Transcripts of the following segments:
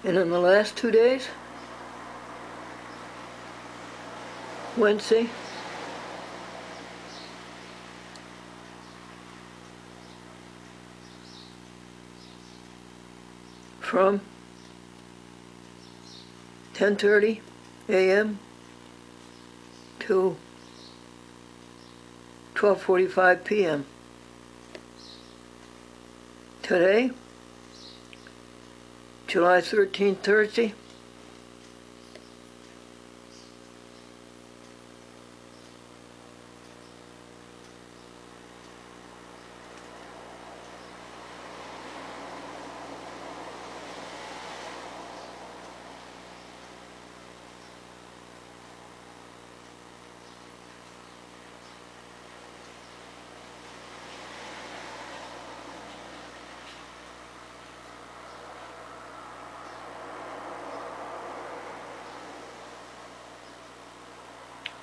And in the last 2 days, Wednesday, from 10:30 a.m. to 12:45 p.m. Today, July 13th, Thursday,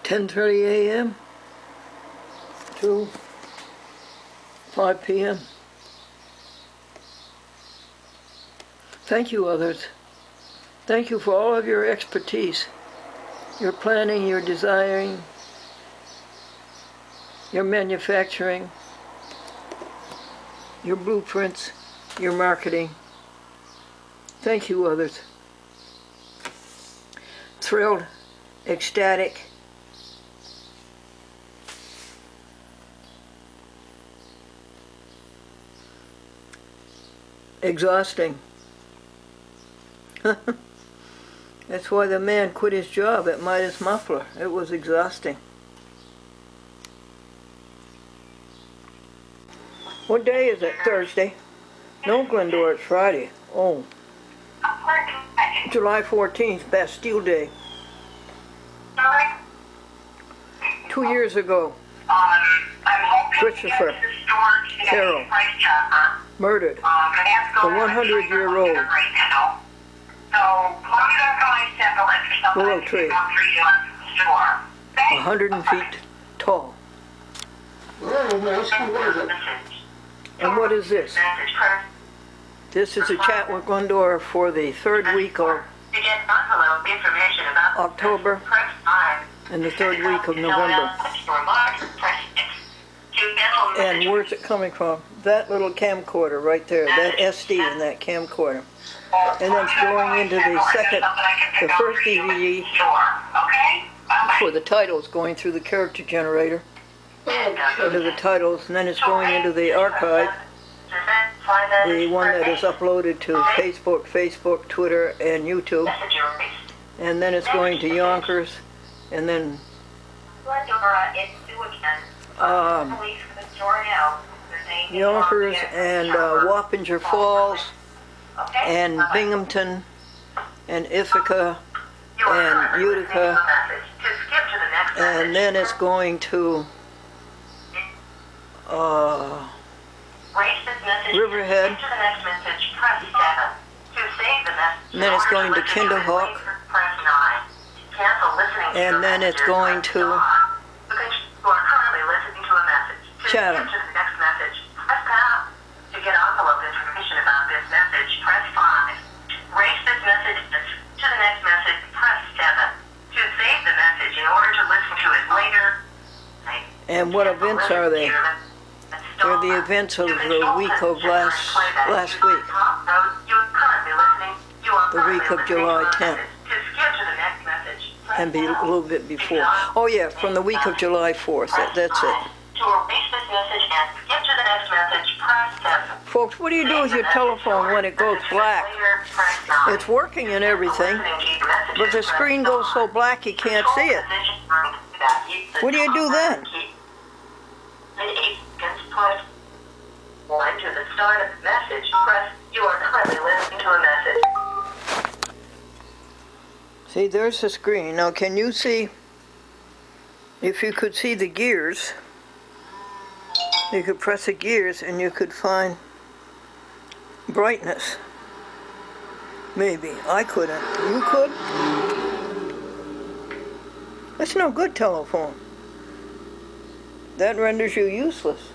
(10:30 a.m. to 5 p.m.) Thank you, others. Thank you for all of your expertise, your planning, your desiring, your manufacturing, your blueprints, your marketing. Thank you, others. Thrilled, ecstatic, exhausting. That's why the man quit his job at Midas Muffler. It was exhausting. What day is it? Thursday? No, Glendora, it's Friday. Oh. July 14th, Bastille Day. 2 years ago, Christopher Carroll murdered the 100-year-old willow tree, 100 feet tall. And what is this? This is a chat with Glendora for the third week of October and the third week of November. And where's it coming from? That little camcorder right there, that SD in that camcorder. And then it's going into the first DVD for the titles, going through the character generator into the titles, and then it's going into the archive, the one that is uploaded to Facebook, Twitter, and YouTube. And then it's going to Yonkers, and then Yonkers and Wappinger Falls and Binghamton and Ithaca and Utica, and then it's going to Riverhead, and then it's going to Kinderhook, and then it's going to Chatham. And what events are they? They're the events of the week of last week. The week of July 10th. And a little bit before. Oh yeah, from the week of July 4th. That's it. Folks, what do you do with your telephone when it goes black? It's working and everything, but the screen goes so black you can't see it. What do you do then? One to the start of the message, press you are currently listening to a message. See, there's the screen. Now can you see, if you could see the gears, you could press the gears and you could find brightness. Maybe. I couldn't. You could? That's no good, telephone. That renders you useless.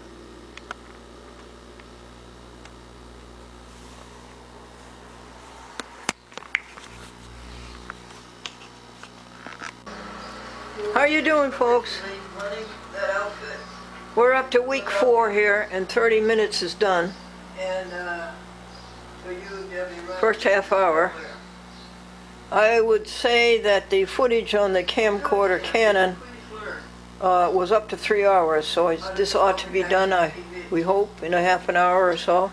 How you doing, folks? We're up to week 4 here, and 30 minutes is done. First half hour. I would say that the footage on the camcorder Canon was up to 3 hours, so this ought to be done, we hope, in a half an hour or so.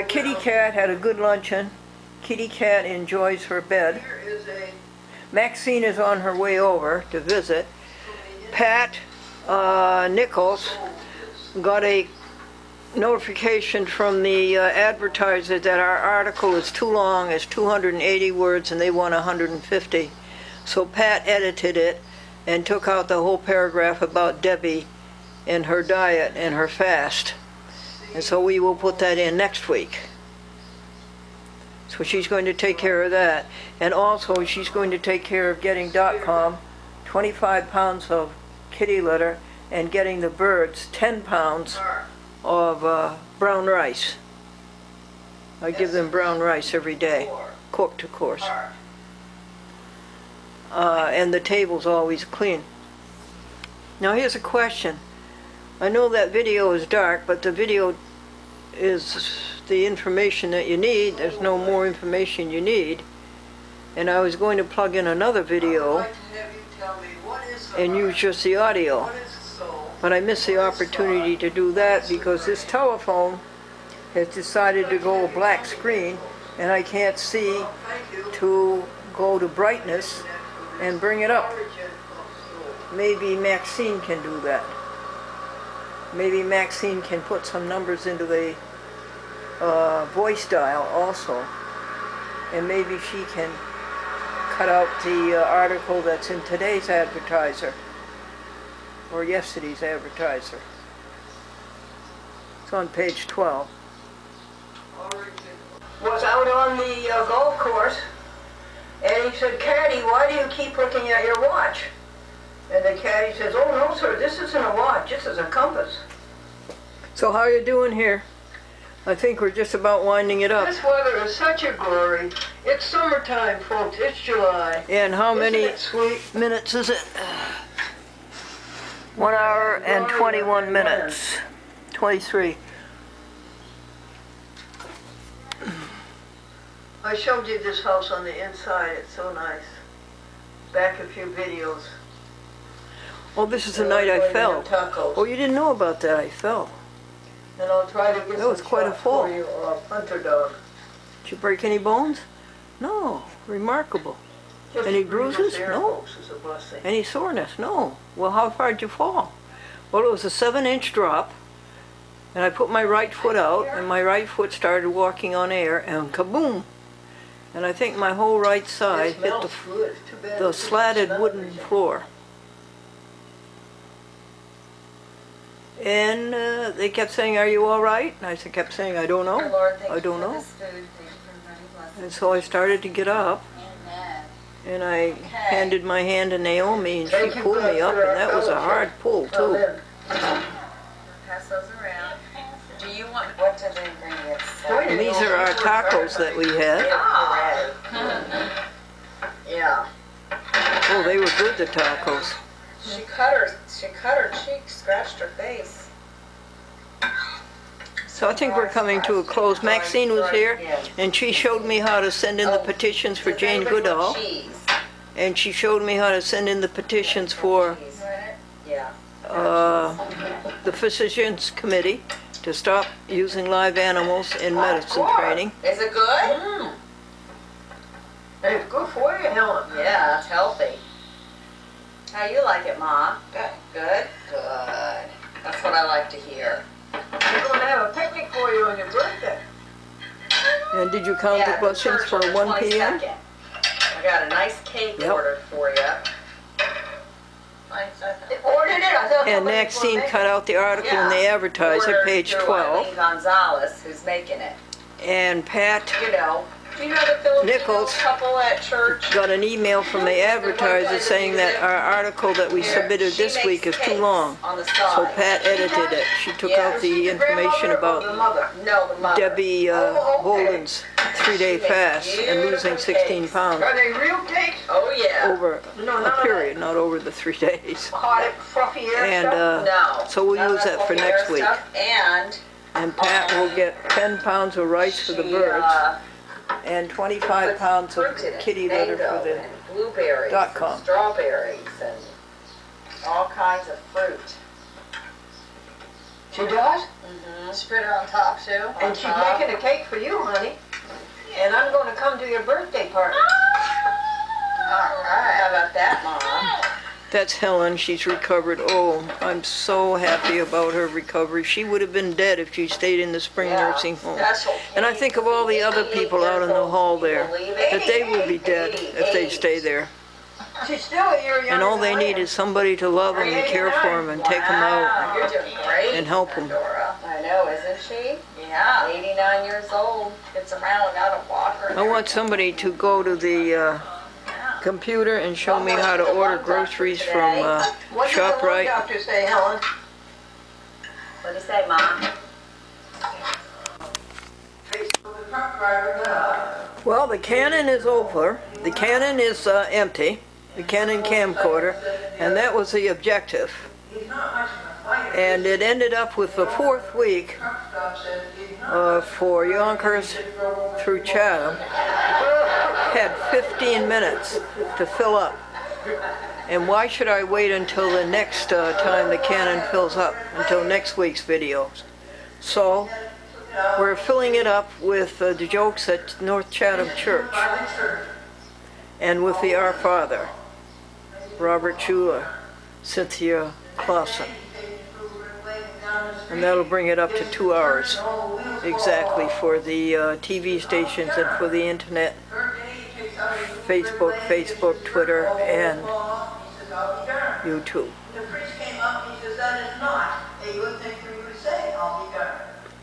Kitty Cat had a good luncheon. Kitty Cat enjoys her bed. Maxine is on her way over to visit. Pat Nichols got a notification from the advertiser that our article is too long, it's 280 words, and they want 150. So Pat edited it and took out the whole paragraph about Debbie and her diet and her fast. And so we will put that in next week. So she's going to take care of that. And also she's going to take care of getting .com 25 pounds of kitty litter and getting the birds 10 pounds of brown rice. I give them brown rice every day, cooked of course. And the table's always clean. Now here's a question. I know that video is dark, but the video is the information that you need. There's no more information you need. And I was going to plug in another video and use just the audio. But I missed the opportunity to do that because this telephone has decided to go black screen and I can't see to go to brightness and bring it up. Maybe Maxine can do that. Maybe Maxine can put some numbers into the voice dial also. And maybe she can cut out the article that's in today's advertiser or yesterday's advertiser. It's on page 12. Was out on the golf course and he said, "Caddy, why do you keep looking at your watch?" And the caddy says, "Oh no sir, this isn't a watch, this is a compass." So how are you doing here? I think we're just about winding it up. This weather is such a glory. It's summertime, folks. It's July. And how many minutes is it? 1 hour and 21 minutes. 23. I showed you this house on the inside. It's so nice. Back a few videos. Oh, this is the night I fell. Oh, you didn't know about that. I fell. And I'll try to get some quite a fall for you, hunter dog. Did you break any bones? No. Remarkable. Just any bruises? No. Any soreness? No. Well, how far did you fall? Well, it was a 7-inch drop, and I put my right foot out, and my right foot started walking on air, and kaboom! And I think my whole right side hit the slatted wooden floor. And they kept saying, "Are you all right?" And I kept saying, "I don't know. I don't know." And so I started to get up. And I handed my hand to Naomi, and she pulled me up, and that was a hard pull, too. Pass those around. Do you want, what do they bring it? And these are our tacos that we had. Yeah. Oh, they were good, the tacos. She cut her cheek, scratched her face. So I think we're coming to a close. Maxine was here, and she showed me how to send in the petitions for Jane Goodall. And she showed me how to send in the petitions for the Physicians Committee to stop using live animals in medicine training. Is it good? Mm. It's good for you, Helen. Yeah, it's healthy. How you like it, Ma? Good. Good? Good. That's what I like to hear. We're going to have a picnic for you on your birthday. And did you count the blessings for 1 p.m.? I got a nice cake ordered for you. Ordered it? And Maxine cut out the article in the advertiser, page 12. Gonzalez, who's making it. And Pat You know the Filipino Nichols couple at church? got an email from the advertiser saying that our article that we submitted She this makes week is too cakes long. on the So side. Pat edited it. She took out the information about No, the mother. Debbie Holden's 3-day fast and losing 16 pounds Are they real cakes? Oh, yeah. over a period, not over the 3 days. Hot, fluffy air And stuff? No. so we'll None use of that for fluffy next air week. stuff. And Pat will get 10 pounds of rice for the She, birds and 25 puts pounds of fruit in it, kitty litter for mango the... and blueberries .com. and strawberries and all kinds of fruit. She does? Spread her on top too. And she's making a cake for you, honey. And I'm gonna come to your birthday party. Alright, how about that, Mom? That's Helen. She's recovered. Oh, I'm so happy about her recovery. She would have been dead if she stayed in the spring nursing home. And I think of all the other people out in the hall there, that they will be dead if they stay there. She's still a year younger And all they than I need am. is somebody to love them and care for them and take them out. Wow, you're doing great. and help 'em. Glendora. I know, isn't she? Yeah. 89 years old, gets around without a walker. and I want somebody to go to the computer and show me how to order groceries from What did the lung ShopRite. doctor say, Helen? What'd he say, Mom? Well, the Canon is over. The Canon is empty. The Canon camcorder, and that was the objective. And it ended up with the 4th week for Yonkers through Chatham. Had 15 minutes to fill up. And why should I wait until the next time the Canon fills up, until next week's videos? So, we're filling it up with the jokes at North Chatham Church. And with the Our Father, Robert Chula, Cynthia Clausen. And that'll bring it up to 2 hours exactly for the TV stations and for the internet, Facebook, Twitter, and YouTube. The priest came up and he says, that is not a good thing for you to say, I'll be darned.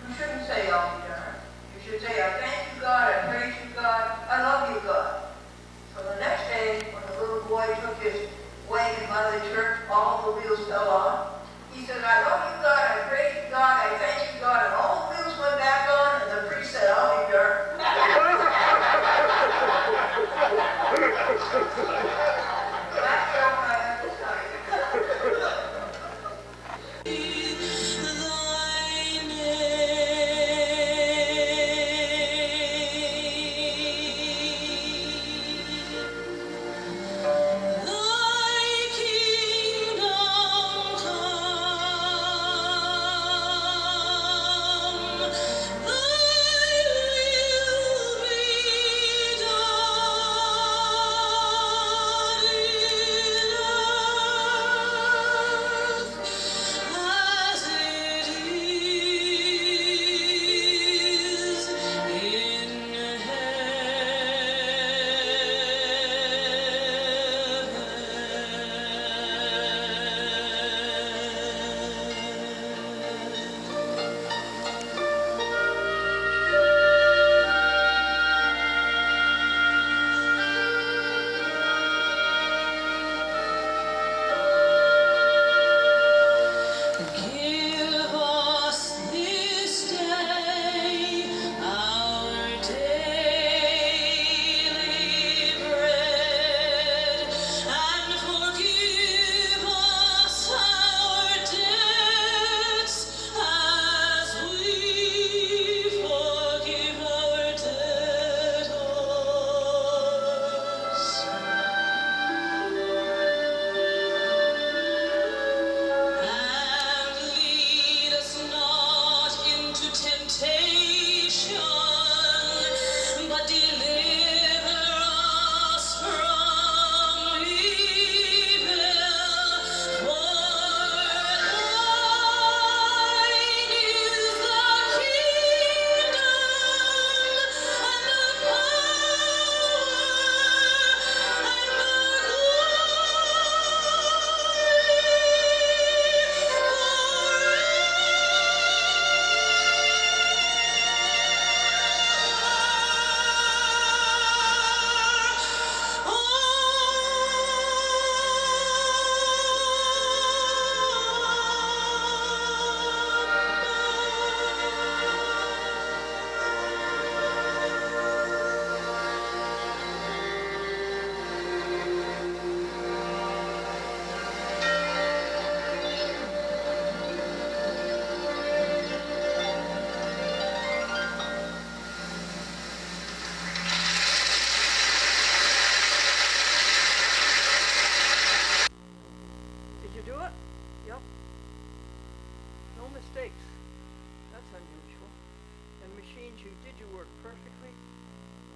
You shouldn't say, I'll be darned. You should say, I thank you, God, I praise you, God, I love you, God. So the next day, when the little boy took his wagon by the church, all the wheels fell off. He said, I love you, God, I praise you, God, I thank you, God, and all the wheels went back on, and the priest said, I'll be darned. That's all I have to tell you.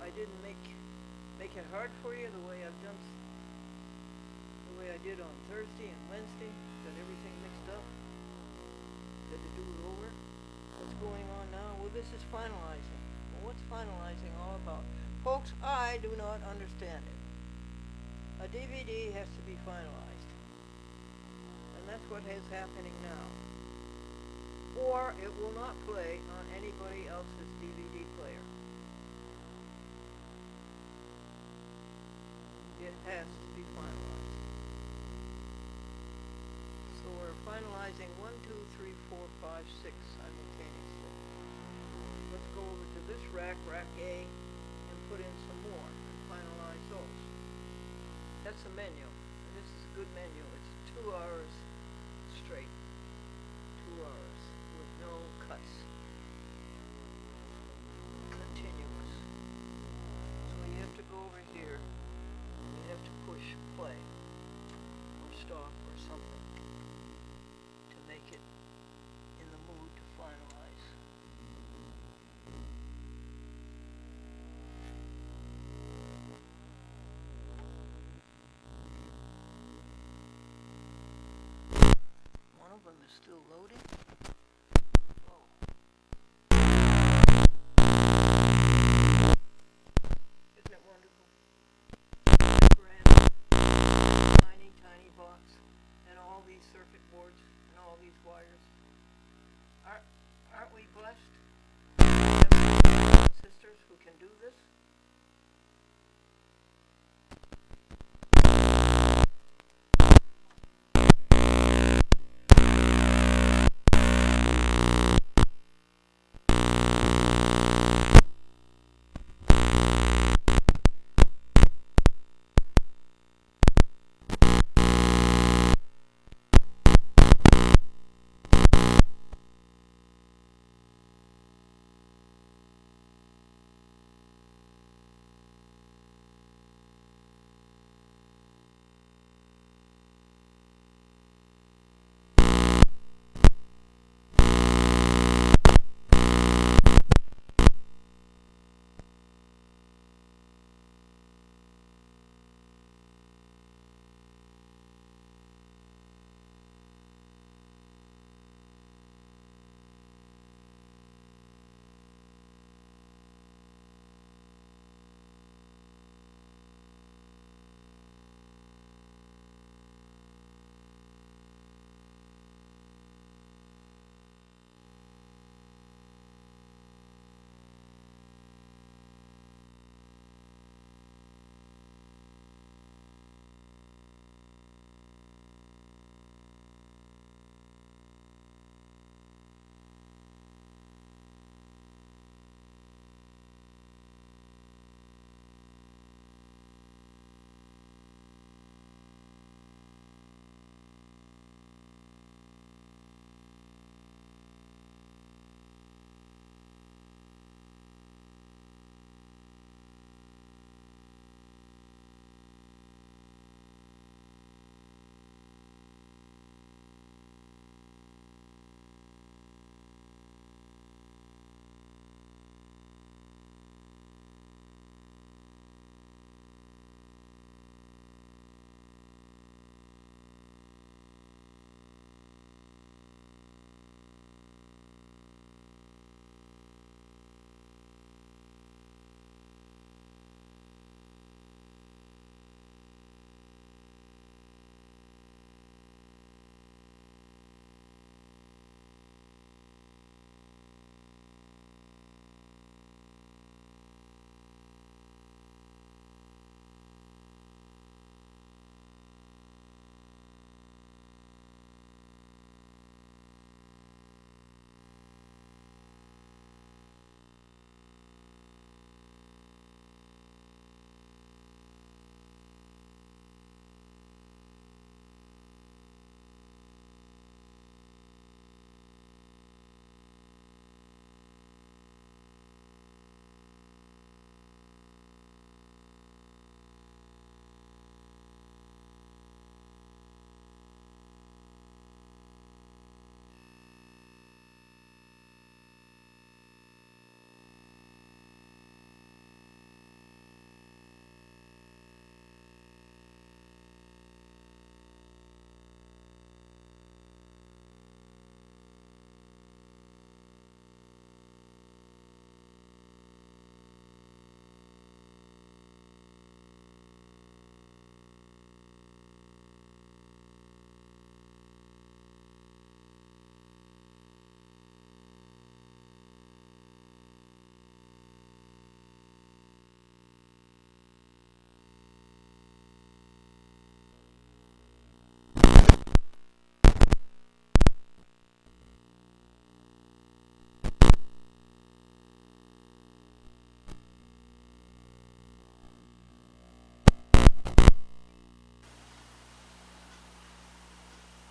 I didn't make it hard for you the way I've done, the way I did on Thursday and Wednesday, got everything mixed up, had to do it over. What's going on now? Well, this is finalizing. Well, what's finalizing all about? Folks, I do not understand it. A DVD has to be finalized. And that's what is happening now. Or it will not play on anybody else's DVD player. It has to be finalized. So we're finalizing 1, 2, 3, 4, 5, 6 simultaneously. Let's go over to this rack A, and put in some more and finalize those. That's a menu. And this is a good menu. It's 2 hours straight. 2 hours with no cuts. Continuous. So you have to go over here. You have to push play or stop or something to make it in the mood to finalize. One of them is still loading. Oh. Isn't it wonderful? Grand, tiny, tiny box, and all these circuit boards and all these wires. Aren't we blessed? We have brothers and sisters who can do this.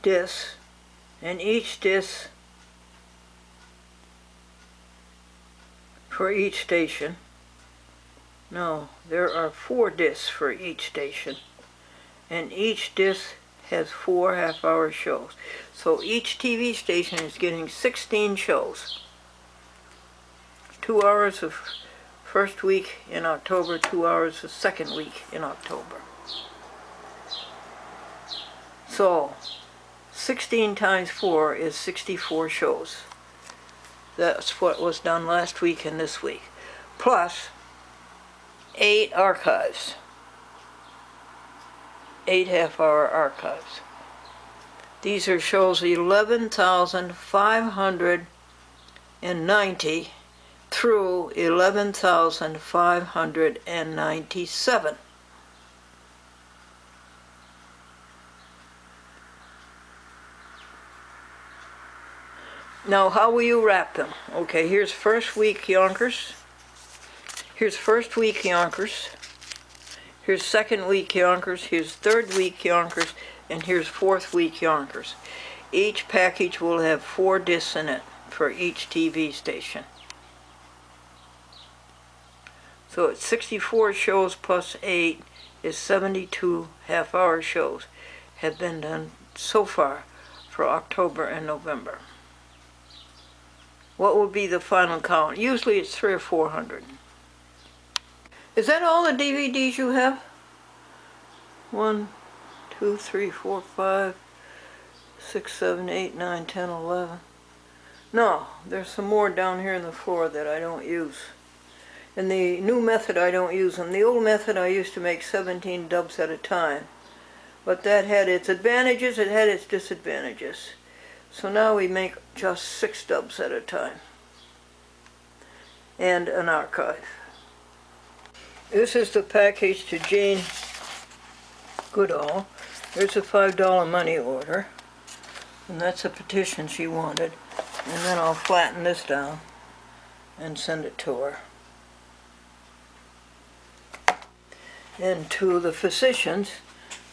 discs, and each disc for each station. No, there are 4 discs for each station, and each disc has 4 half-hour shows. So each TV station is getting 16 shows. 2 hours of first week in October, 2 hours the second week in October. So 16 times 4 is 64 shows. That's what was done last week and this week. Plus 8 archives. 8 half-hour archives. These are shows 11,590 through 11,597. Now, how will you wrap them? Okay, here's first week Yonkers. Here's first week Yonkers. Here's second week Yonkers. Here's third week Yonkers. And here's fourth week Yonkers. Each package will have 4 discs in it for each TV station. So it's 64 shows plus 8 is 72 half-hour shows have been done so far for October and November. What will be the final count? Usually it's 300 or 400. Is that all the DVDs you have? 1, 2, 3, 4, 5, 6, 7, 8, 9, 10, 11. No, there's some more down here on the floor that I don't use. In the new method I don't use them. The old method I used to make 17 dubs at a time. But that had its advantages, it had its disadvantages. So now we make just 6 dubs at a time. And an archive. This is the package to Jane Goodall. There's a $5 money order. And that's a petition she wanted. And then I'll flatten this down and send it to her. And to the physicians,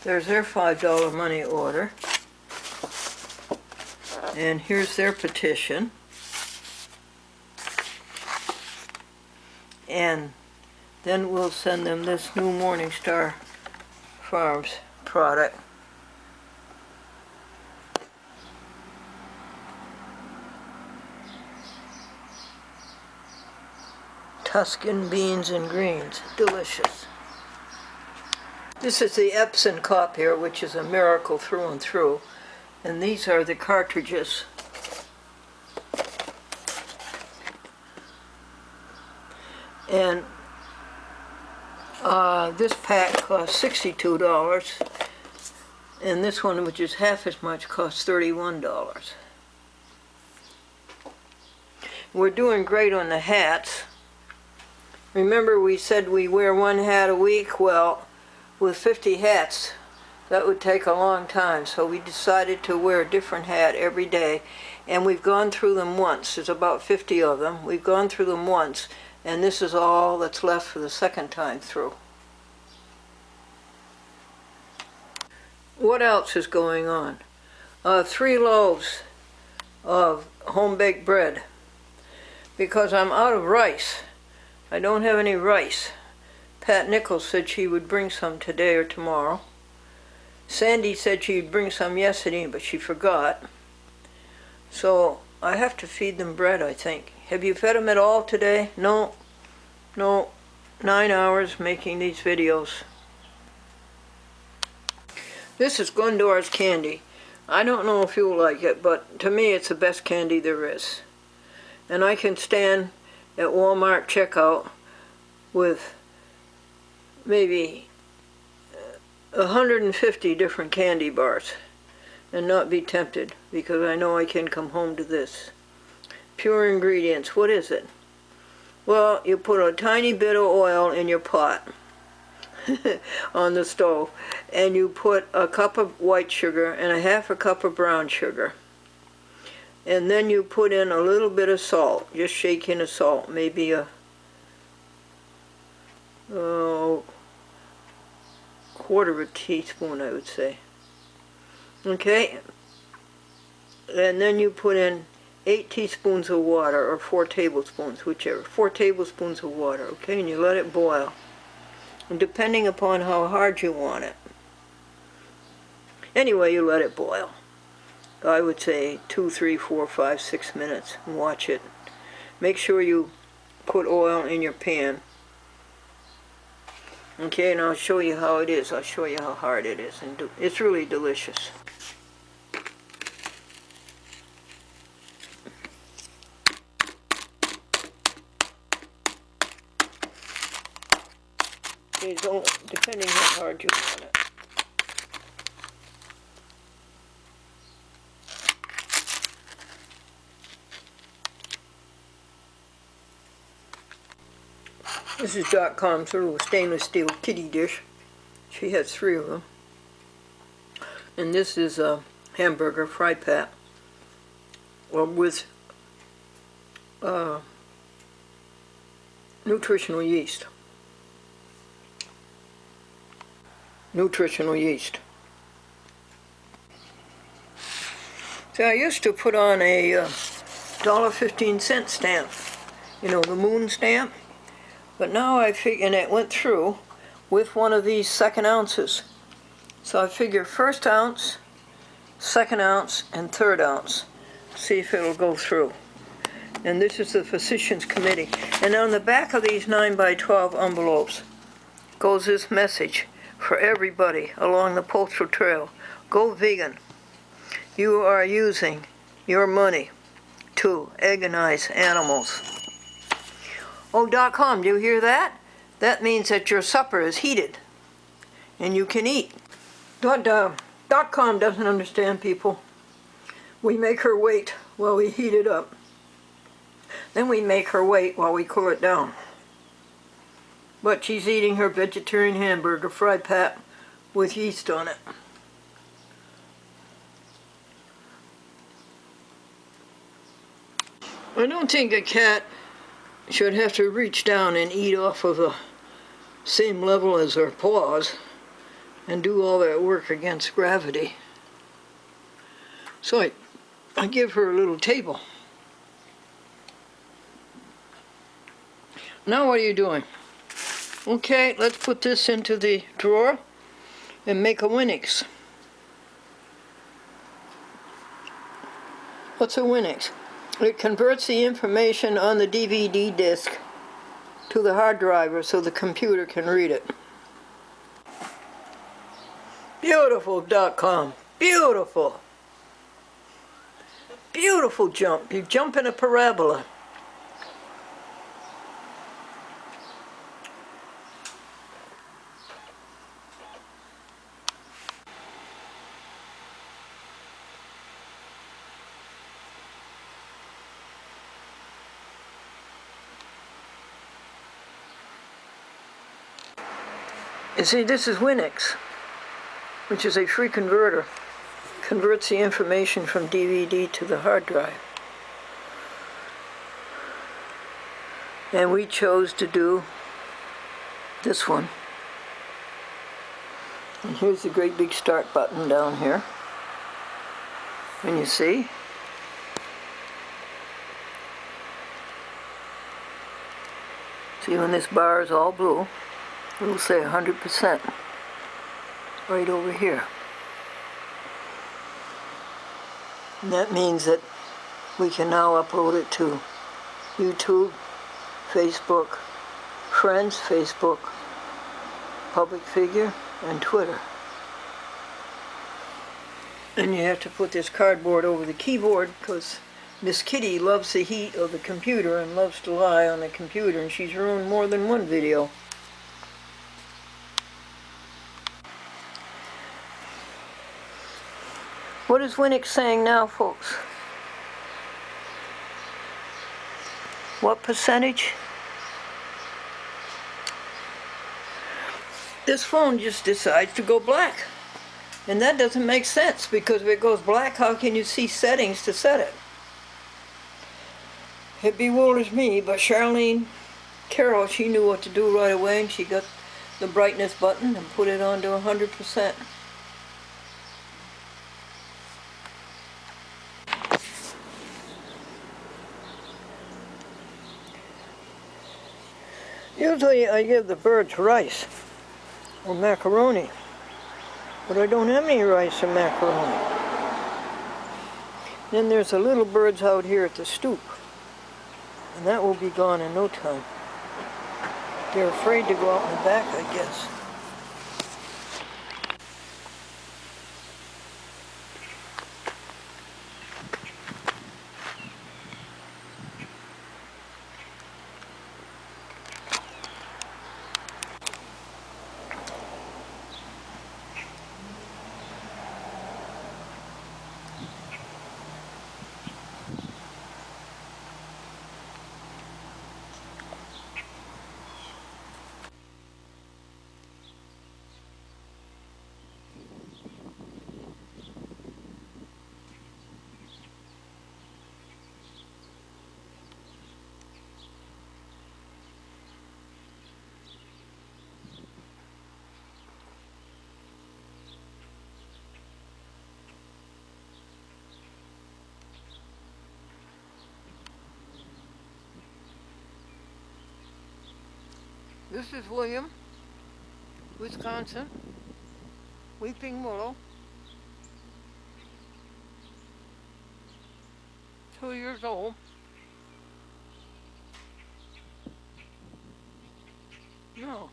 there's their $5 money order. And here's their petition. And then we'll send them this new Morningstar Farms product. Tuscan beans and greens, delicious. This is the Epson copier, which is a miracle through and through. And these are the cartridges. And this pack costs $62. And this one, which is half as much, costs $31. We're doing great on the hats. Remember we said we wear 1 hat a week? Well, with 50 hats, that would take a long time, so we decided to wear a different hat every day, and we've gone through them once. There's about 50 of them. We've gone through them once, and this is all that's left for the second time through. What else is going on? 3 loaves of home-baked bread, because I'm out of rice. I don't have any rice. Pat Nichols said she would bring some today or tomorrow. Sandy said she'd bring some yesterday, but she forgot. So I have to feed them bread, I think. Have you fed them at all today? No. 9 hours making these videos. This is Glendora's candy. I don't know if you'll like it, but to me it's the best candy there is. And I can stand at Walmart checkout with maybe 150 different candy bars and not be tempted, because I know I can come home to this. Pure ingredients. What is it? Well, you put a tiny bit of oil in your pot on the stove, and you put a cup of white sugar and a half a cup of brown sugar. And then you put in a little bit of salt, just shake in a salt, maybe a quarter of a teaspoon, I would say. Okay, and then you put in 8 teaspoons of water, or 4 tablespoons, whichever. 4 tablespoons of water, okay? And you let it boil. And depending upon how hard you want it. Anyway, you let it boil. I would say 2, 3, 4, 5, 6 minutes, and watch it. Make sure you put oil in your pan. Okay, and I'll show you how it is. I'll show you how hard it is. And it's really delicious. Okay, depending how hard you want it. This is .com's little stainless steel kitty dish. She has 3 of them. And this is a hamburger fry pat. Well, with nutritional yeast. Nutritional yeast. So I used to put on a $1.15 stamp. You know, the moon stamp. But now I figure, and it went through with one of these 2nd ounces. So I figure 1st ounce, 2nd ounce, and 3rd ounce. See if it'll go through. And this is the Physicians Committee. And on the back of these 9x12 envelopes goes this message for everybody along the postal trail. Go vegan. You are using your money to agonize animals. Oh, .com, do you hear that? That means that your supper is heated and you can eat. .com doesn't understand people. We make her wait while we heat it up. Then we make her wait while we cool it down. But she's eating her vegetarian hamburger fry pat with yeast on it. I don't think a cat should have to reach down and eat off of the same level as her paws and do all that work against gravity. So I give her a little table. Now what are you doing? Okay, let's put this into the drawer and make a Winix. What's a Winix? It converts the information on the DVD disc to the hard drive so the computer can read it. Beautiful .com. Beautiful. Beautiful jump. You jump in a parabola. You see, this is Winix, which is a free converter. Converts the information from DVD to the hard drive. And we chose to do this one. And here's the great big start button down here. And you see, when this bar is all blue, it'll say 100% right over here. And that means that we can now upload it to YouTube, Facebook, Friends, Facebook, Public Figure, and Twitter. And you have to put this cardboard over the keyboard because Miss Kitty loves the heat of the computer and loves to lie on the computer, and she's ruined more than one video. What is Winix saying now, folks? What percentage? This phone just decides to go black. And that doesn't make sense, because if it goes black, how can you see settings to set it? It bewilders me, but Charlene Carroll, she knew what to do right away, and she got the brightness button and put it on to 100%. Usually I give the birds rice or macaroni, but I don't have any rice or macaroni. Then there's the little birds out here at the stoop, and that will be gone in no time. They're afraid to go out in the back, I guess. This is William, Wisconsin, weeping willow, 2 years old. No,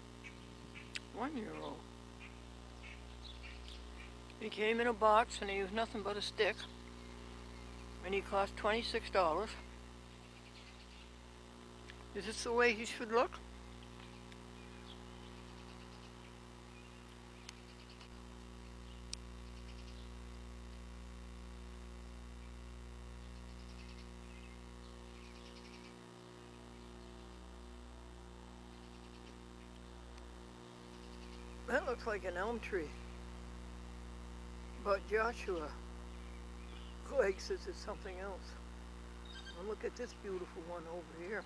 1 year old. He came in a box and he was nothing but a stick, and he cost $26. Is this the way he should look? That looks like an elm tree. But Joshua Clegg says it's something else. And look at this beautiful one over here.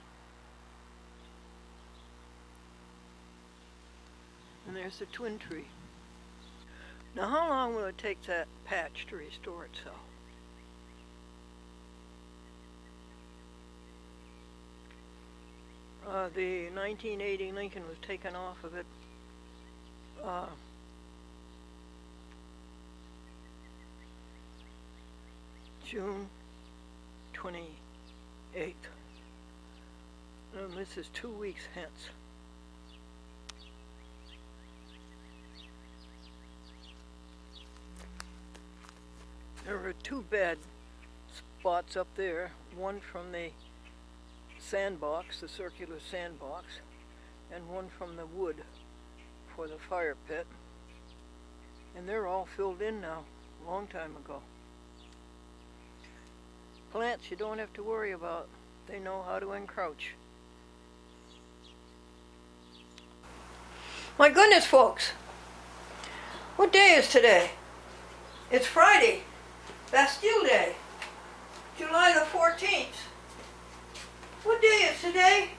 And there's the twin tree. Now how long will it take that patch to restore itself? The 1980 Lincoln was taken off of it June 28th. And this is 2 weeks hence. There were 2 bad spots up there, one from the sandbox, the circular sandbox, and one from the wood for the fire pit. And they're all filled in now, a long time ago. Plants you don't have to worry about. They know how to encroach. My goodness, folks. What day is today? It's Friday, Bastille Day, July the 14th. What day is today?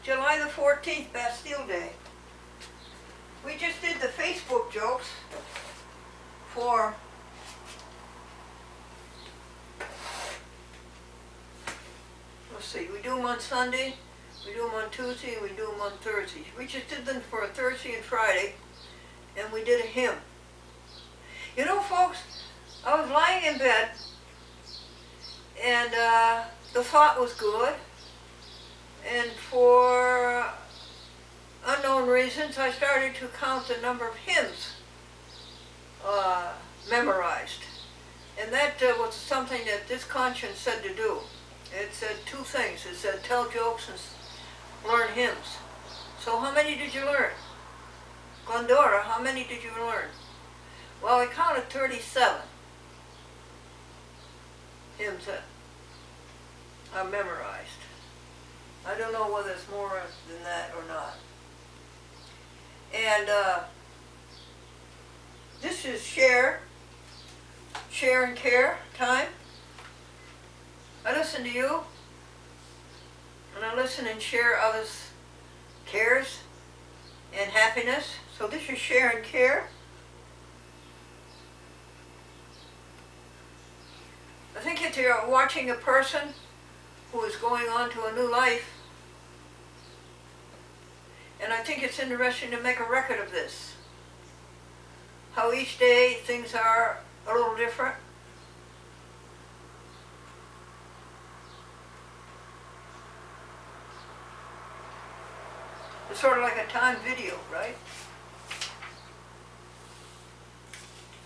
July the 14th, Bastille Day. We just did the Facebook jokes for let's see, we do them on Sunday, we do them on Tuesday, and we do them on Thursday. We just did them for Thursday and Friday, and we did a hymn. You know, folks, I was lying in bed, and the thought was good, and for unknown reasons, I started to count the number of hymns memorized. And that was something that this conscience said to do. It said 2 things. It said tell jokes and learn hymns. So how many did you learn? Glendora, how many did you learn? Well, I counted 37 hymns that are memorized. I don't know whether it's more than that or not. And this is share and care time. I listen to you, and I listen and share others' cares and happiness. So this is share and care. I think if you're watching a person who is going on to a new life, And I think it's interesting to make a record of this. How each day things are a little different. It's sort of like a time video, right?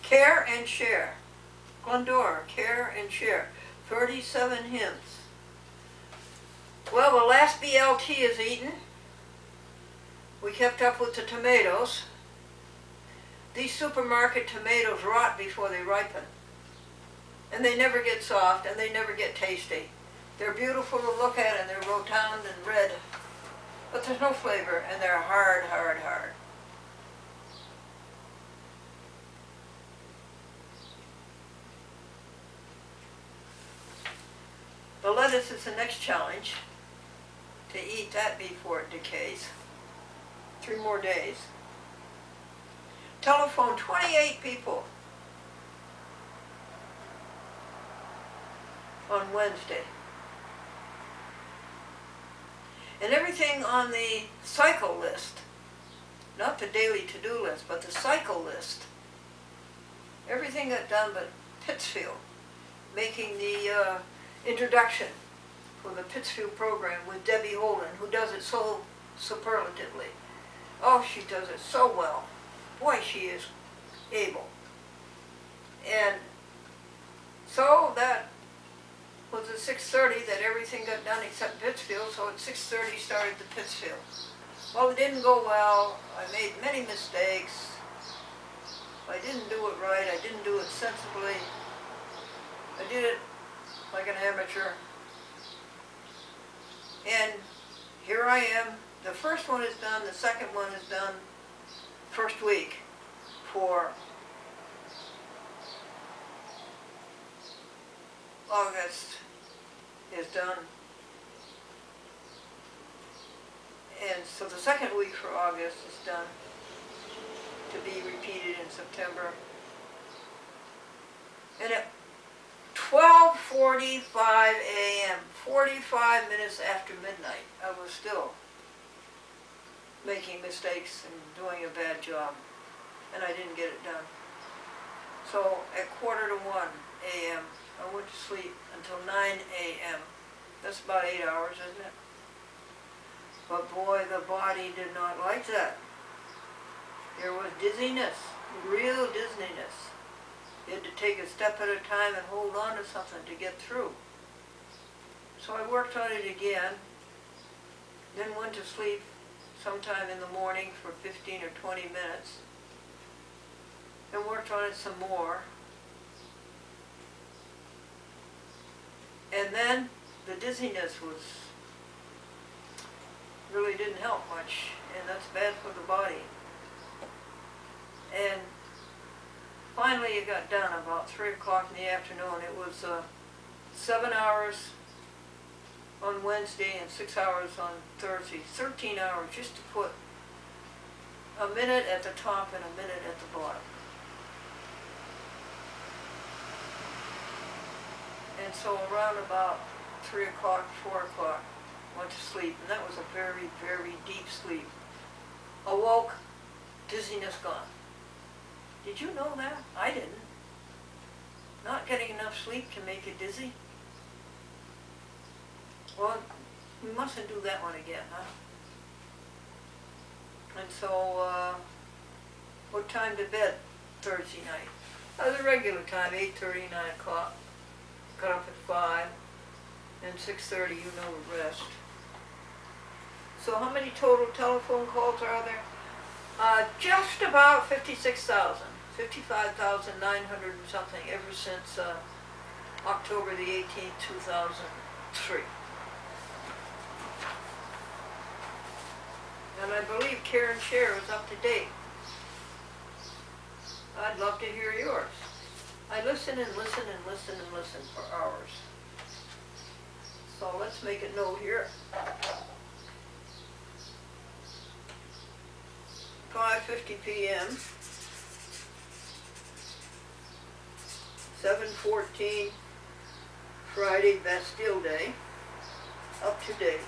Care and Share. Glendora Care and Share. 37 hymns. Well, the last BLT is eaten. We kept up with the tomatoes. These supermarket tomatoes rot before they ripen. And they never get soft and they never get tasty. They're beautiful to look at and they're rotund and red. But there's no flavor and they're hard, hard, hard. The lettuce is the next challenge. To eat that before it decays. 3 more days. Telephone 28 people on Wednesday. And everything on the cycle list, not the daily to-do list, but the cycle list, everything got done but Pittsfield, making the introduction for the Pittsfield program with Debbie Holden, who does it so superlatively. Oh, she does it so well. Boy, she is able. And so that was at 6:30 that everything got done except Pittsfield, so at 6:30 started the Pittsfield. Well, it didn't go well. I made many mistakes. I didn't do it right. I didn't do it sensibly. I did it like an amateur. And here I am. The first one is done. The second one is done first week for August is done. And so the second week for August is done to be repeated in September. And at 12:45 a.m., 45 minutes after midnight, I was still making mistakes and doing a bad job, and I didn't get it done. So at 1:45 a.m., I went to sleep until 9 a.m. That's about 8 hours, isn't it? But boy, the body did not like that. There was dizziness, real dizziness. You had to take a step at a time and hold on to something to get through. So I worked on it again, then went to sleep sometime in the morning for 15 or 20 minutes, and worked on it some more. And then the dizziness really didn't help much, and that's bad for the body. And finally it got done about 3 o'clock in the afternoon. It was 7 hours on Wednesday and 6 hours on Thursday. 13 hours just to put a minute at the top and a minute at the bottom. And so around about 3 o'clock, 4 o'clock, went to sleep, and that was a very, very deep sleep. Awoke, dizziness gone. Did you know that? I didn't. Not getting enough sleep can make you dizzy. Well, we mustn't do that one again, huh? And so, what time to bed Thursday night? The regular time, 8:30, 9 o'clock. Got up at 5, and 6:30, you know the rest. So how many total telephone calls are there? Just about 56,000, 55,900 and something ever since October the 18th, 2003. And I believe Care and Share is up to date. I'd love to hear yours. I listen and listen and listen and listen for hours. So let's make a note here. 5:50 p.m. 7:14 Friday, Bastille Day. Up to date.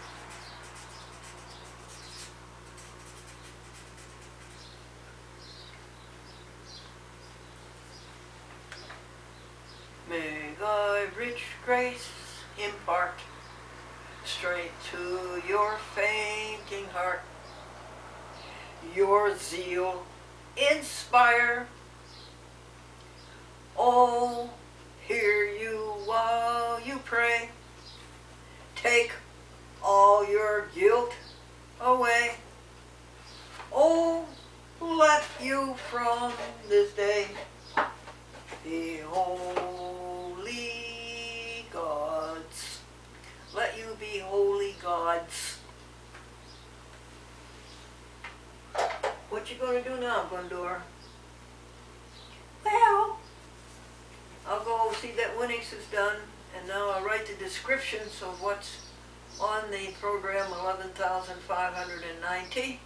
thy rich grace impart strength to your fainting heart. Your zeal inspire. Oh, hear you while you pray. Take all your guilt away. Oh, let you from this day be holy gods. Let you be holy gods. What you gonna do now, Glendora? Well, I'll go see that winnings is done, and now I'll write the descriptions of what's on the program 11,590.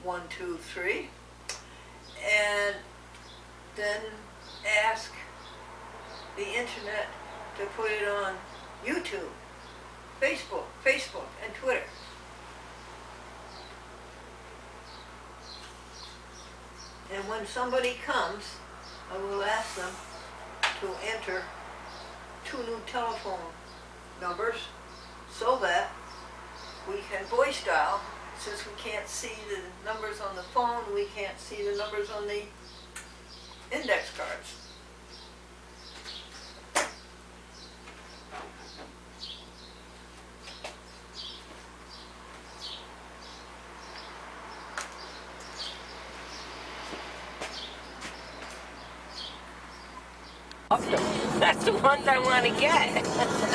1, 2, 3. And then ask the internet to put it on YouTube, Facebook, and Twitter. And when somebody comes, I will ask them to enter 2 new telephone numbers so that we can voice dial. Since we can't see the numbers on the phone, we can't see the numbers on the index cards. That's the ones I want to get.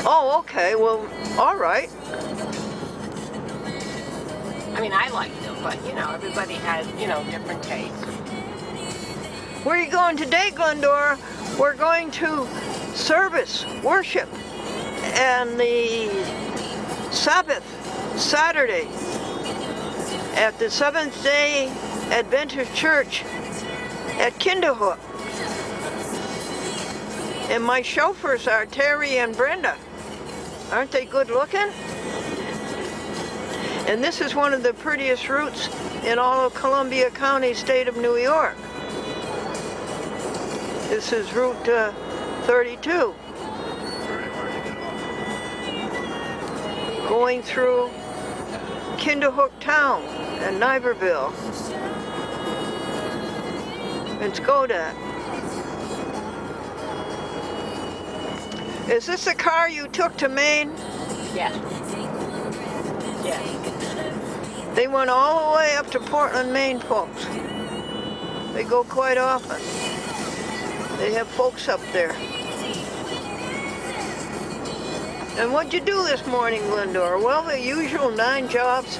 Oh, okay. Well, all right. I mean, I like them, but everybody has, different tastes. Where are you going today, Glendora? We're going to service, worship, and the Sabbath, Saturday, at the Seventh-day Adventist Church at Kinderhook. And my chauffeurs are Terry and Brenda. Aren't they good looking? And this is one of the prettiest routes in all of Columbia County, state of New York. This is Route 32. Going through Kinderhook Town and Niverville. And Skodat. Is this the car you took to Maine? Yes. Yes. They went all the way up to Portland, Maine, folks. They go quite often. They have folks up there. And what'd you do this morning, Glendora? Well, the usual 9 jobs.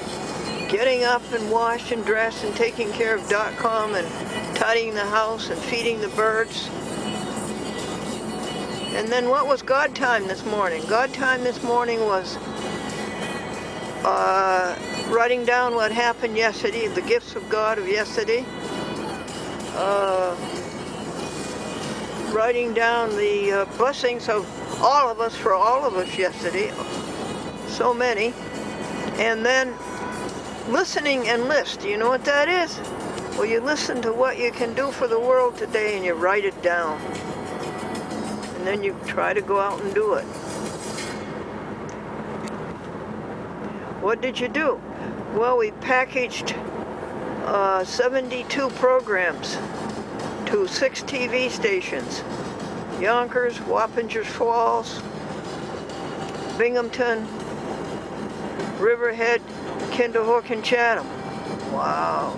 Getting up and washed and dressed and taking care of .com and tidying the house and feeding the birds. And then what was God time this morning? God time this morning was writing down what happened yesterday, the gifts of God of yesterday. Writing down the blessings of all of us for all of us yesterday. So many. And then listening and list. Do you know what that is? Well, you listen to what you can do for the world today and you write it down. And then you try to go out and do it. What did you do? Well, we packaged 72 programs to 6 TV stations. Yonkers, Wappingers Falls, Binghamton, Riverhead, Kinderhook, and Chatham. Wow.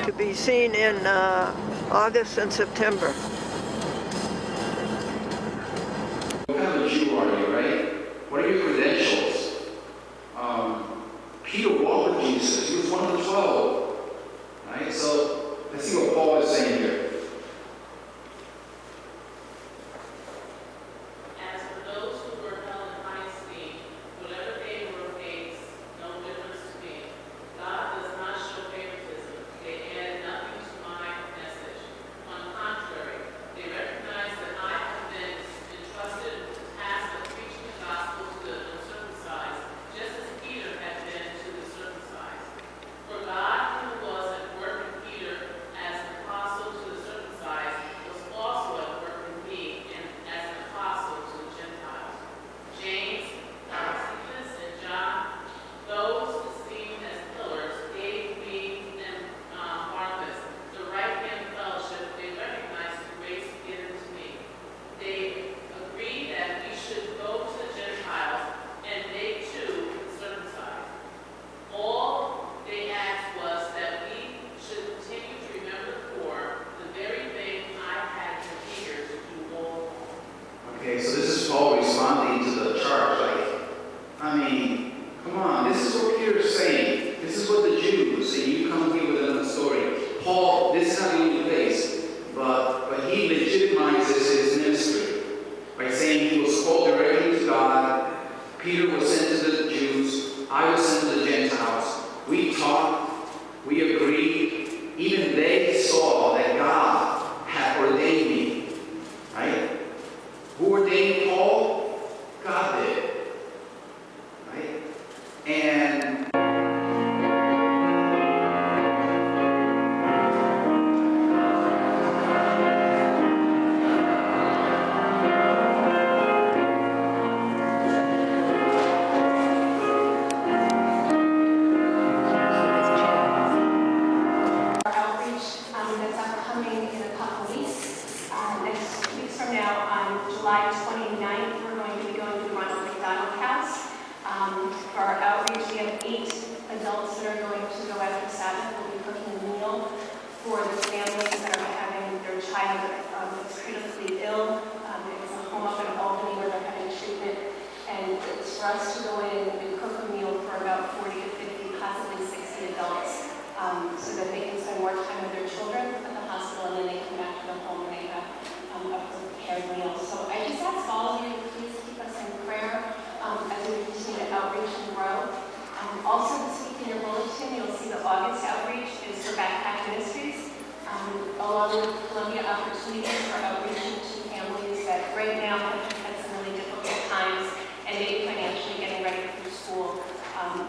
To be seen in August and September. What kind of a Jew are you, right? What are your credentials? Peter walked with Jesus. He was one of the 12. Right? So let's see what Paul is saying here. As for those who were held in high esteem, whatever they were makes no difference to me. God does not show favoritism. They add nothing to my message. On the contrary, they recognize that I have been entrusted with the task of preaching the gospel to the uncircumcised, just as Peter had been to the circumcised. For God, who was at work in Peter as an apostle to the Okay, so this is Paul responding to the charge. Like, I mean, come on, this is what Peter's saying. This is what the Jews say. You come here with another story. Paul, this is not the only place, but he legitimizes his ministry by saying he was called directly to God. Peter was sent to the Jews. I was sent to the Gentiles. We taught. We agreed. Even they saw that God had ordained me. Right? Who ordained Paul? God did. Right? And outreach that's upcoming in a couple weeks. Next 2 weeks from now, on July 29th, we're going to be going to Ronald McDonald House. For our outreach, we have 8 adults that are going to go after Sabbath. We'll be cooking a meal for the families that are having their child that's critically ill. It's a home up in Albany where they're having treatment. And it's for us to go in and cook a meal for about 40 to 50, possibly 60 adults. So that they can spend more time with their children at the hospital, and then they come back to the home and they have a prepared meal. So I just ask all of you to please keep us in prayer as we continue to outreach and grow. Also this week in your bulletin, you'll see the August outreach is for Backpack Ministries, along with Columbia Opportunities for outreaching to families that right now have had some really difficult times and maybe financially getting ready for school.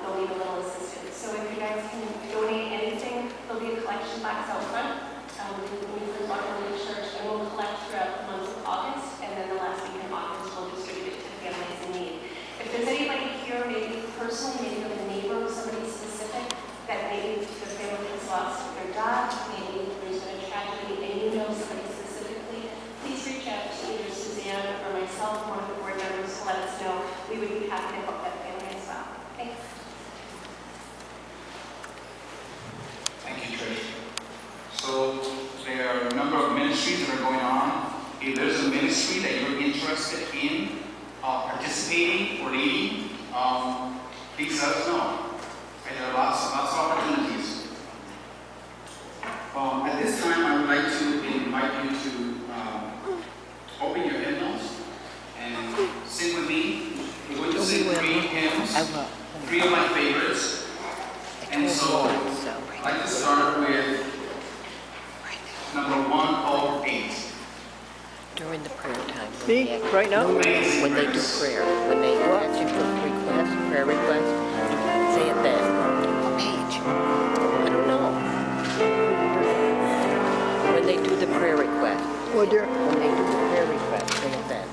They'll need a little assistance. So if you guys can donate anything, there'll be a collection box out front. We can walk around the church and we'll collect throughout the month of August, and then the last week in August we'll distribute it to families in need. If there's anybody here, maybe personally, maybe a neighbor, somebody specific, that maybe the family has lost their job, maybe there's been a tragedy, and you know somebody specifically, please reach out to either Suzanne or myself, one of the board members, to let us know. We would be happy to help that family as well. Thanks. thank you, Trish. So there are a number of ministries that are going on. If there's a ministry that you're interested in participating or leading, please let us know. And there are lots of opportunities. At this time, I would like to invite you to open your hymnals and sing with me. We're going to sing 3 hymns, 3 of my favorites. And so I'd like to start with number 108. During the prayer time. Me, right now? When they do prayer, when they ask you for prayer request, say it then. What page? I don't know. When they do the prayer request. Well, dear. When they do the prayer request, say it then.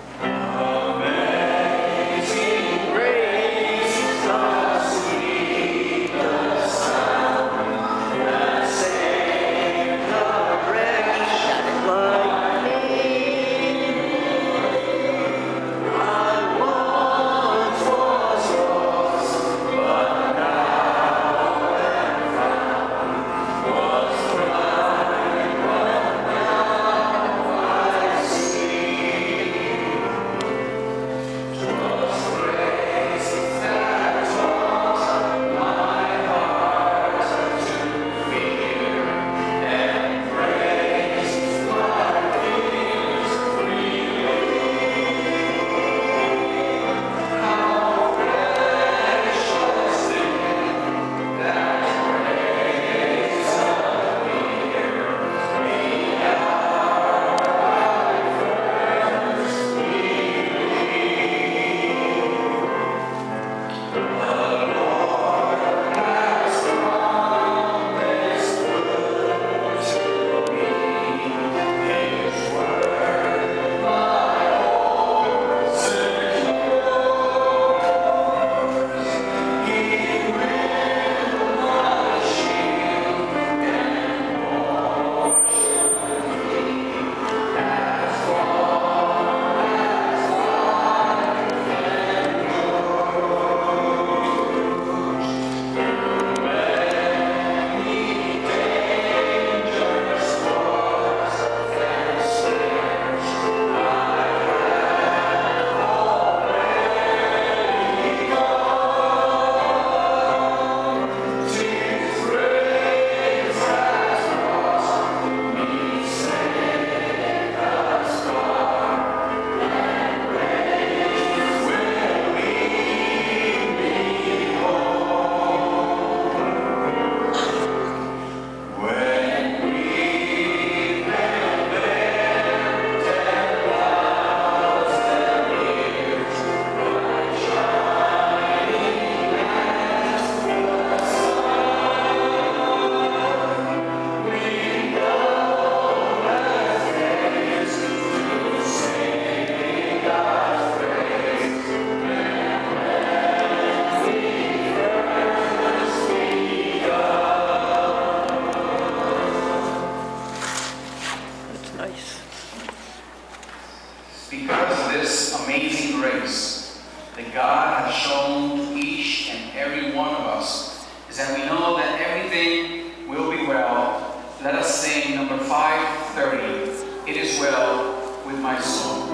It's because of this amazing grace that God has shown to each and every one of us, is that we know that everything will be well. Let us sing number 530, It Is Well With My Soul.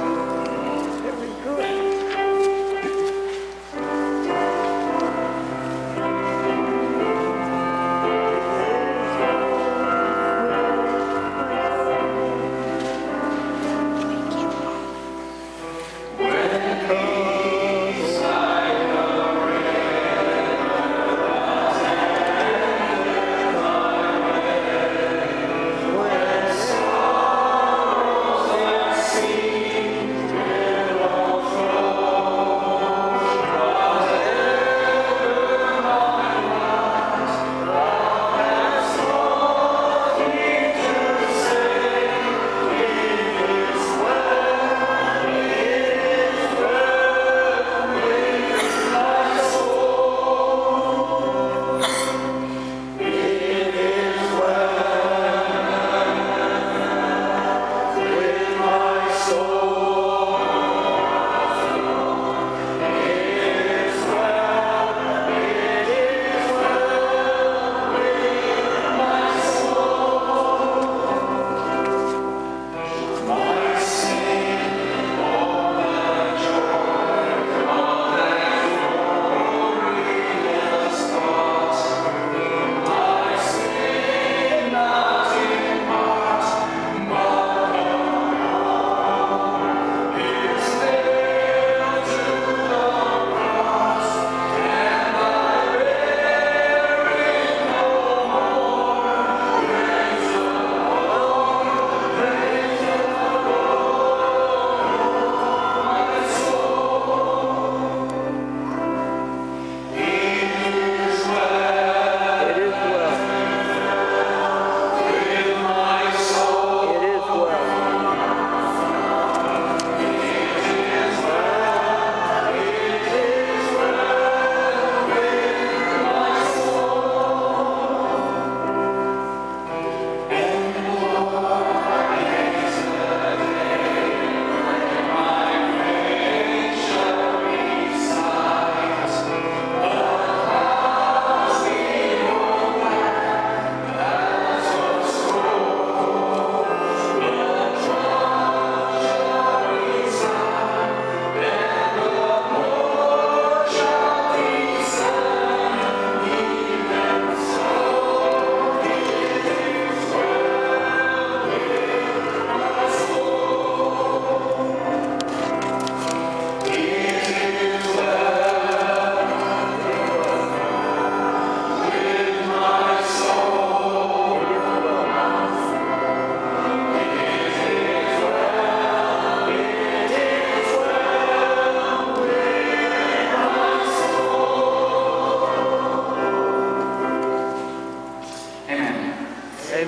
Very good.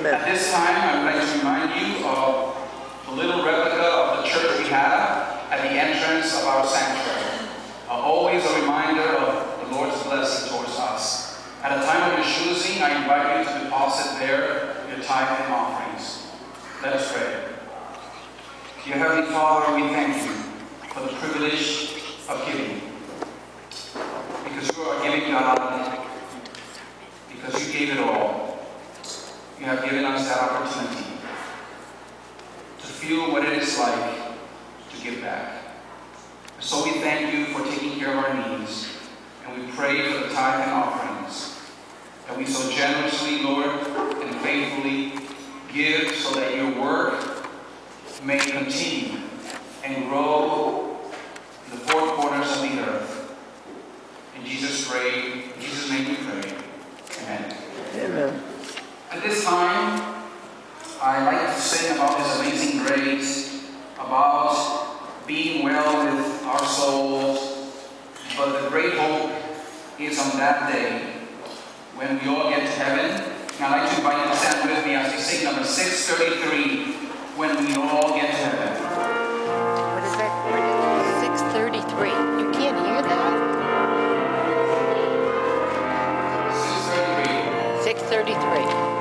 At this time, I would like to remind you of a little replica of the church we have at the entrance of our sanctuary. Always a reminder of the Lord's blessing towards us. At a time of your choosing, I invite you to deposit there your tithe and offerings. Let us pray. Dear Heavenly Father, we thank you for the privilege of giving. Because you are a giving God, because you gave it all. You have given us that opportunity to feel what it is like to give back. So we thank you for taking care of our needs, and we pray for the tithe and offerings, that we so generously, Lord, and faithfully give so that your work may continue and grow in the four corners of the earth. In Jesus' name we pray. Amen. Amen. At this time, I like to sing about His amazing grace, about being well with our souls, but the great hope is on that day when we all get to heaven. And I'd like to invite you to stand with me as we sing number 633, When We All Get to Heaven. What is that? 633. You can't hear that? 633. 633.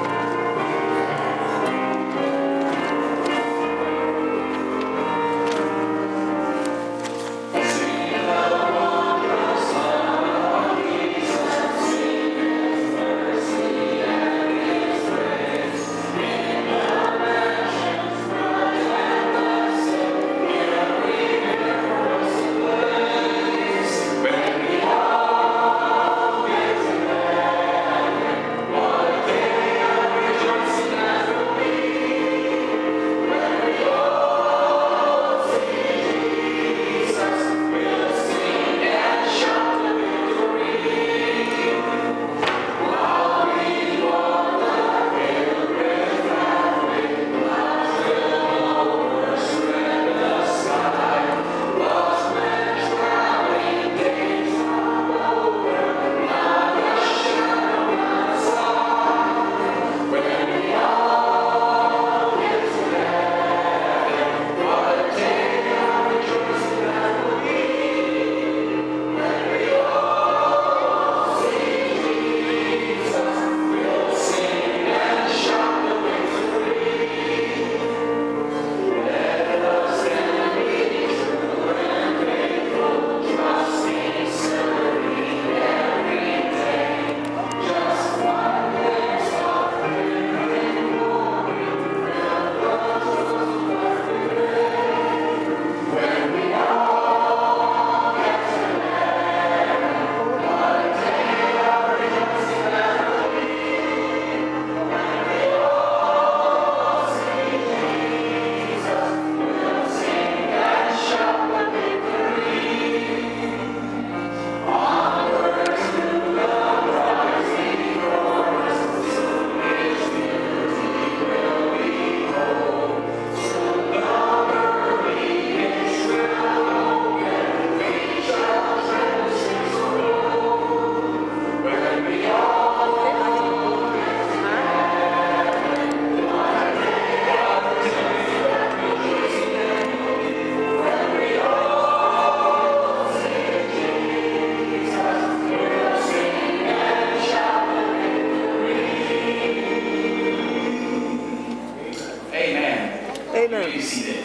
You Amen. may be seated.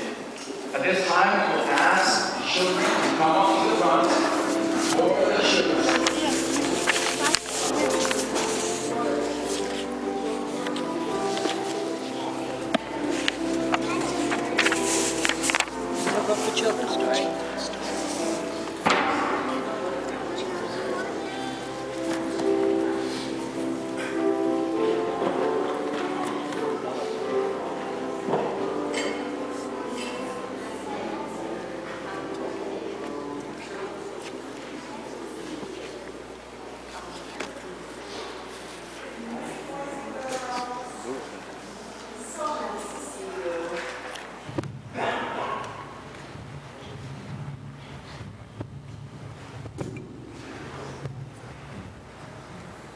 At this time, we will ask the children to come up to the front for the children. Look up the children's story.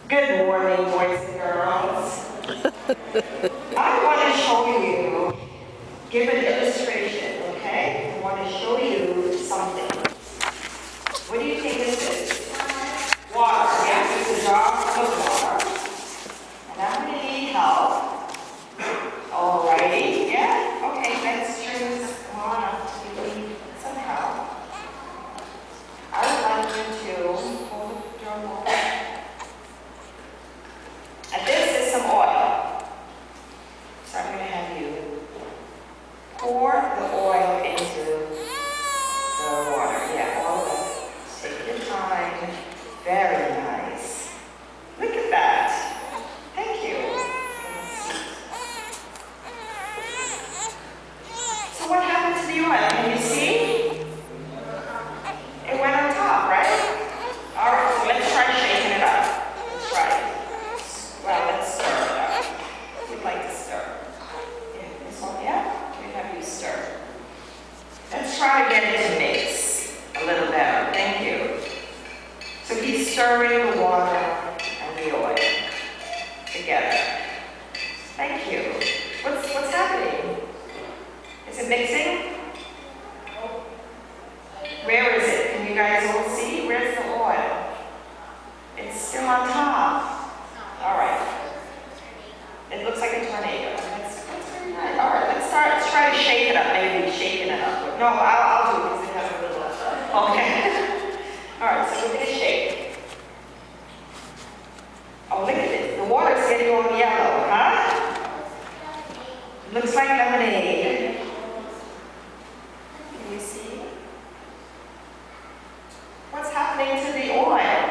Good morning, boys and girls. I want to show you, give an illustration, okay? I want to show you something. What do you think this is? Water. Yes, it's a jar full of water. And I'm going to need help. Alrighty, yeah? Okay, let's turn this on up to need some help. I would like you to hold your water. And this is some oil. So I'm going to have you pour the oil into the water. Yeah, all of it. Take your time. Very nice. Look at that. Thank you. So what happened to the oil? Can you see? It went on top, right? All right, so let's try shaking it up. Let's try it. Well, let's stir it up. We'd like to stir. Yeah, this one, yeah? We'd have you stir. Let's try to get it to mix a little better. Thank you. So he's stirring the water and the oil together. Thank you. What's happening? Is it mixing? Where is it? Can you guys all see? Where's the oil? It's still on top. All right. It looks like a tornado. That's very nice. All right, let's try to shake it up. Maybe shaking it up. No, I'll do it because it has a little. Okay. All right, so we're gonna shake. Oh, look at it. The water's getting all yellow, huh? Looks like lemonade. Can you see? What's happening to the oil?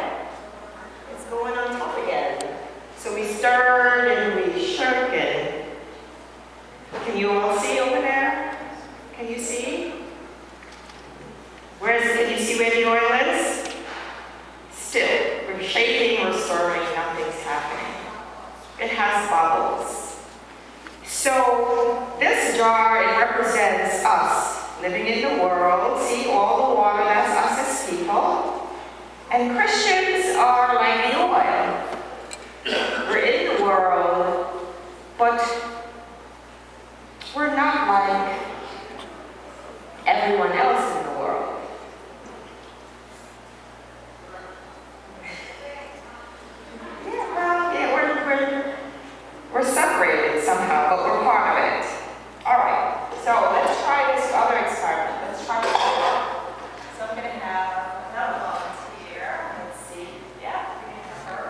It's going on top again. So we stirred and we shook it. Can you all see over there? Can you see? Can you see where the oil is? Still, we're shaking, we're stirring, nothing's happening. It has bubbles. So this jar, it represents us living in the world. See all the water, that's us as people. And Christians are like the oil. We're in the world, but we're not like everyone else in the world. We're separated somehow, but we're part of it. All right, so let's try this other experiment. Let's try this. So I'm going to have another volunteer. Let's see. Yeah, we're going to have her.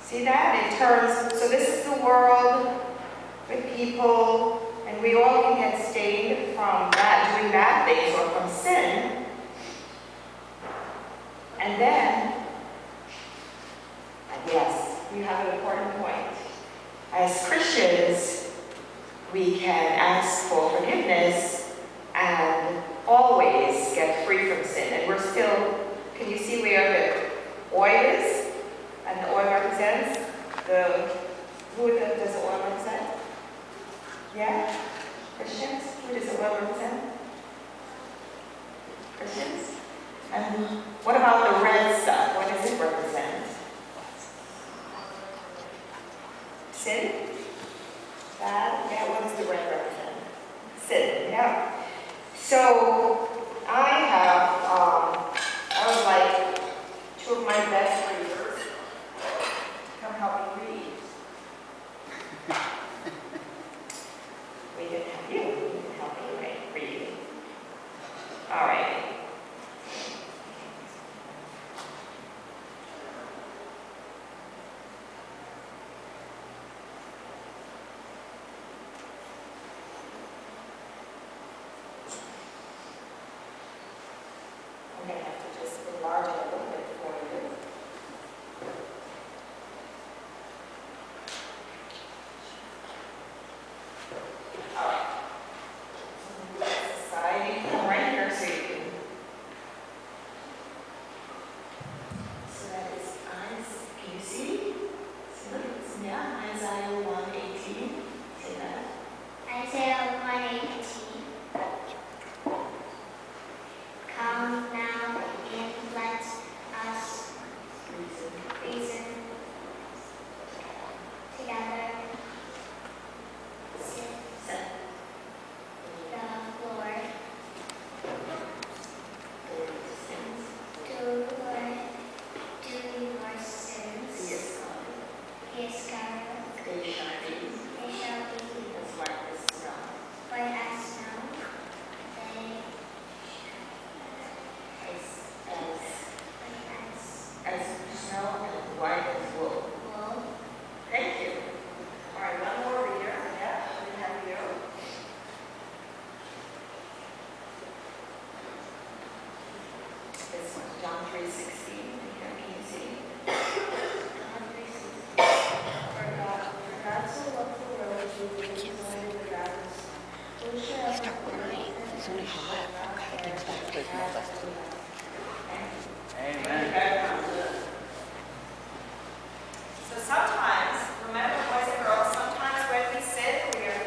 See that? It turns, so this is the world with people, and we all can get stained from that, doing bad things or from sin. And then, yes, you have an important point. As Christians, we can ask for forgiveness and always get free from sin. And we're still, can you see where the oil is? And the oil represents who does the oil represent? Yeah? Christians? Who does the oil represent? Christians? And what about the red stuff? What does it represent? Sin? Bad? Yeah, what does the red represent? Sin, yeah. So I was like two of my best readers come help me read. We didn't have you. You didn't help me read. All right. I'm going to have to just enlarge it a little bit for you. All right. Society, come right here so you can. So that is eyes. Can you see? Yeah, Isaiah 1:18. Say that. Isaiah 1:18. Come now and let us reason together. Sit the Lord. Do your sins. Yes, He is God. they shall be They shall be as white as snow. white as snow. They As snow and white as wool. will. Thank you. All right, one more reader. Yeah, we have you. This one, John 3:16. Here, can you see? For God so loved the world, he gave his only begotten Son. Whosoever believeth As soon as you left, I think that was my last one. So sometimes, remember boys and girls, sometimes when we sin, we're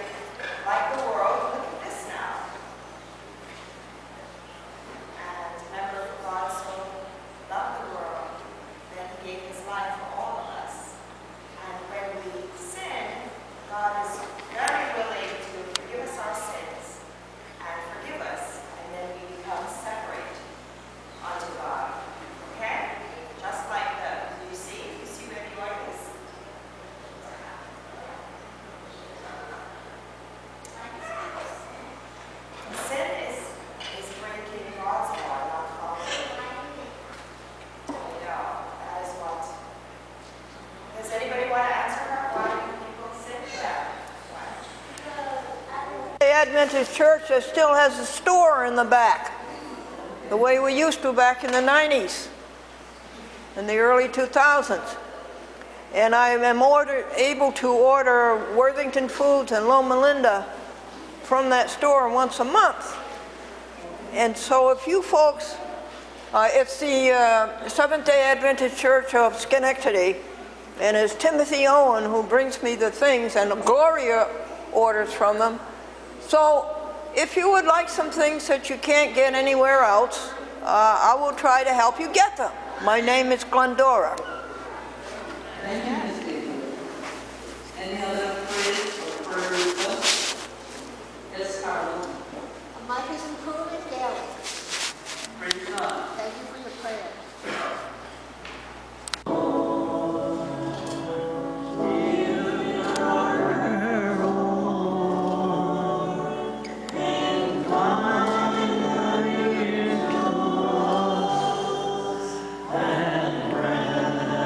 like the world. Look at this now. And remember, God so loved the world that he gave his life for all of us. And when we sin, God is very willing to forgive us our sins and forgive us, and then we become separate unto God. Okay? Just like you see where the oil is? Sin is breaking God's law, not following. I know, that is what. Does anybody want to answer her? Why do people sin? Yeah. Why? The Adventist church that still has a store in the back, the way we used to back in the 90s, in the early 2000s. And I am able to order Worthington Foods and Loma Linda from that store once a month. And so if you folks, it's the Seventh-day Adventist Church of Schenectady, and it's Timothy Owen who brings me the things, and Gloria orders from them. So if you would like some things that you can't get anywhere else, I will try to help you get them. My name is Glendora. Thank you, Ms. Dickey. Any other praise or prayer requests? Yes, Carla. Mike is improving daily. Praise God. Thank you for your prayers. And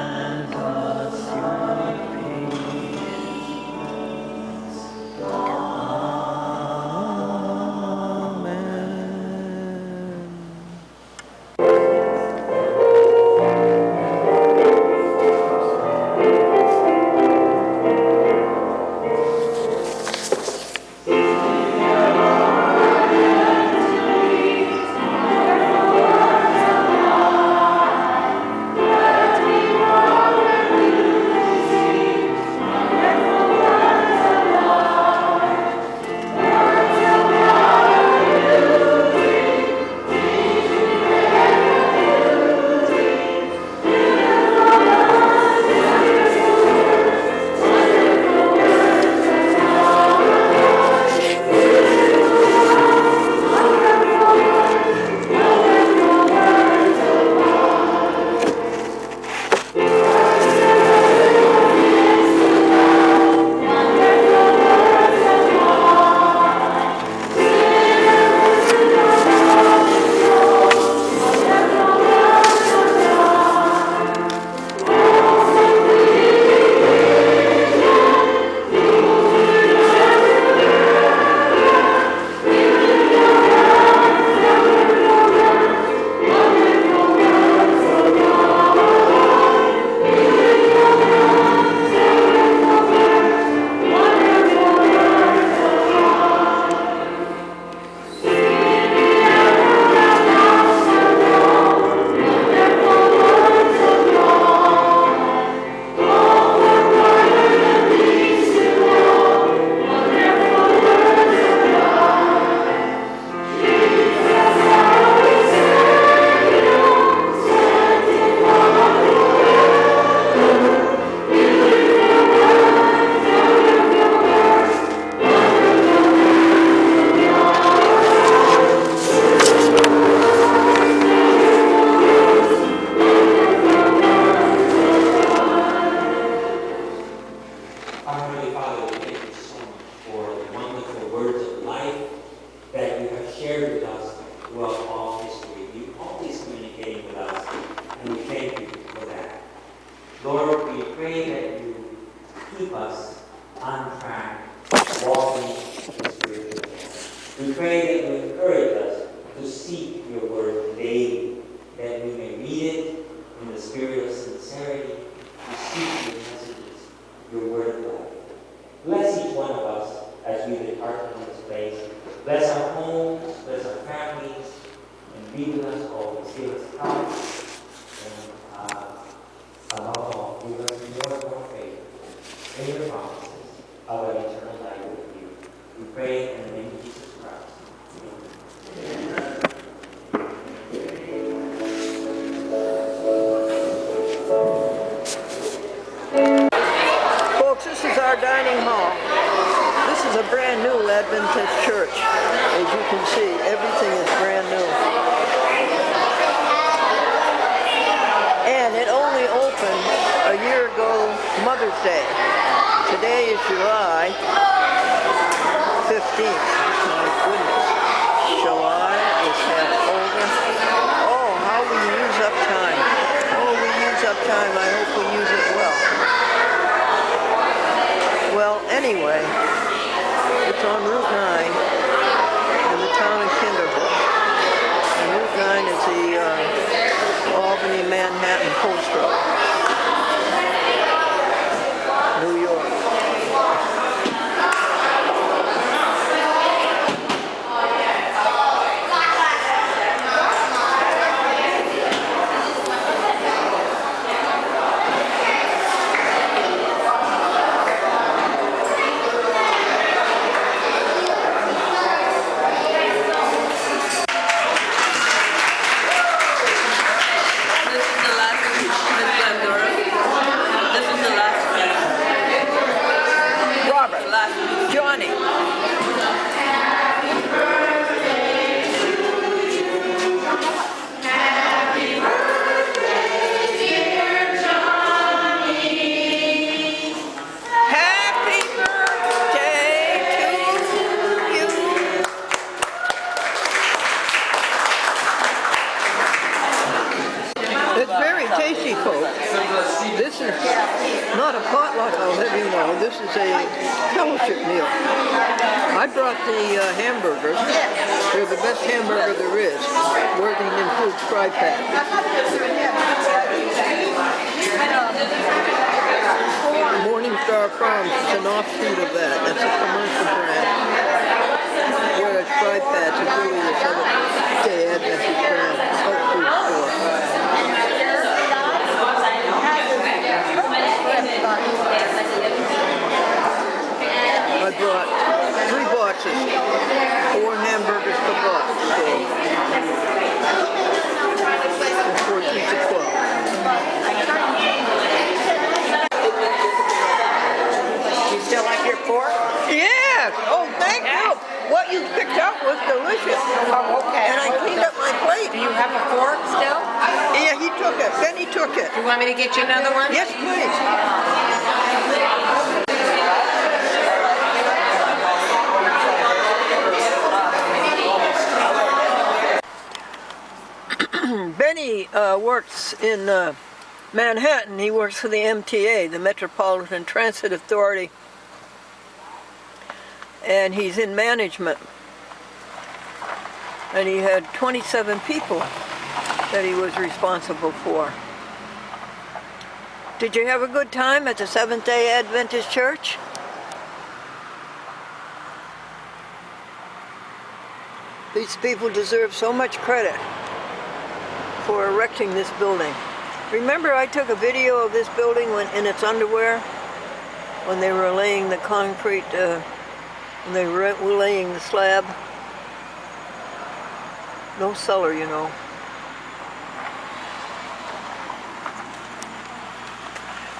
pray that you keep us on track, walking in spirit. We pray that you encourage us to seek your word daily, that we may read it in the spirit of sincerity, to seek your messages, your word of God. Bless each one of us as we depart from this place. Bless our homes, bless our families, and be with us always. Give us health, and above all, give us more and more faith in your promises of an eternal life with you. We pray in the name of Jesus Christ. Amen. Folks, this is our dining hall. This is a brand new Adventist church. As you can see, everything is brand new. And it only opened a year ago, Mother's Day. Today is July 15th. My goodness. July is half over. Oh, how we use up time. Oh, we use up time. I hope we use it well. Well, anyway, it's on Route 9 in the town of Kinderhook. And Route 9 is the Albany-Manhattan Post Road, New York. This is not a potluck, I'll have you know. This is a fellowship meal. I brought the hamburgers. They're the best hamburger there is. Worthington Foods Fry Pack. Morningstar Farms is an offshoot of that. That's a commercial brand. Whereas Fry Patch is really the Seventh-day Adventist brand. Health food store. I brought 3 boxes, 4 hamburgers per box, so 4 sheets of 12. You still like your pork? Yes! Oh, thank you! What you picked up was delicious. Oh, okay. And I cleaned up my plate. Do you have a fork still? Yeah, he took it. Benny took it. You want me to get you another one? Yes, please. Benny works in Manhattan. He works for the MTA, the Metropolitan Transit Authority, and he's in management. And he had 27 people that he was responsible for. Did you have a good time at the Seventh-day Adventist Church? These people deserve so much credit for erecting this building. Remember I took a video of this building when in its underwear when they were laying the concrete, when they were laying the slab? No cellar, you know.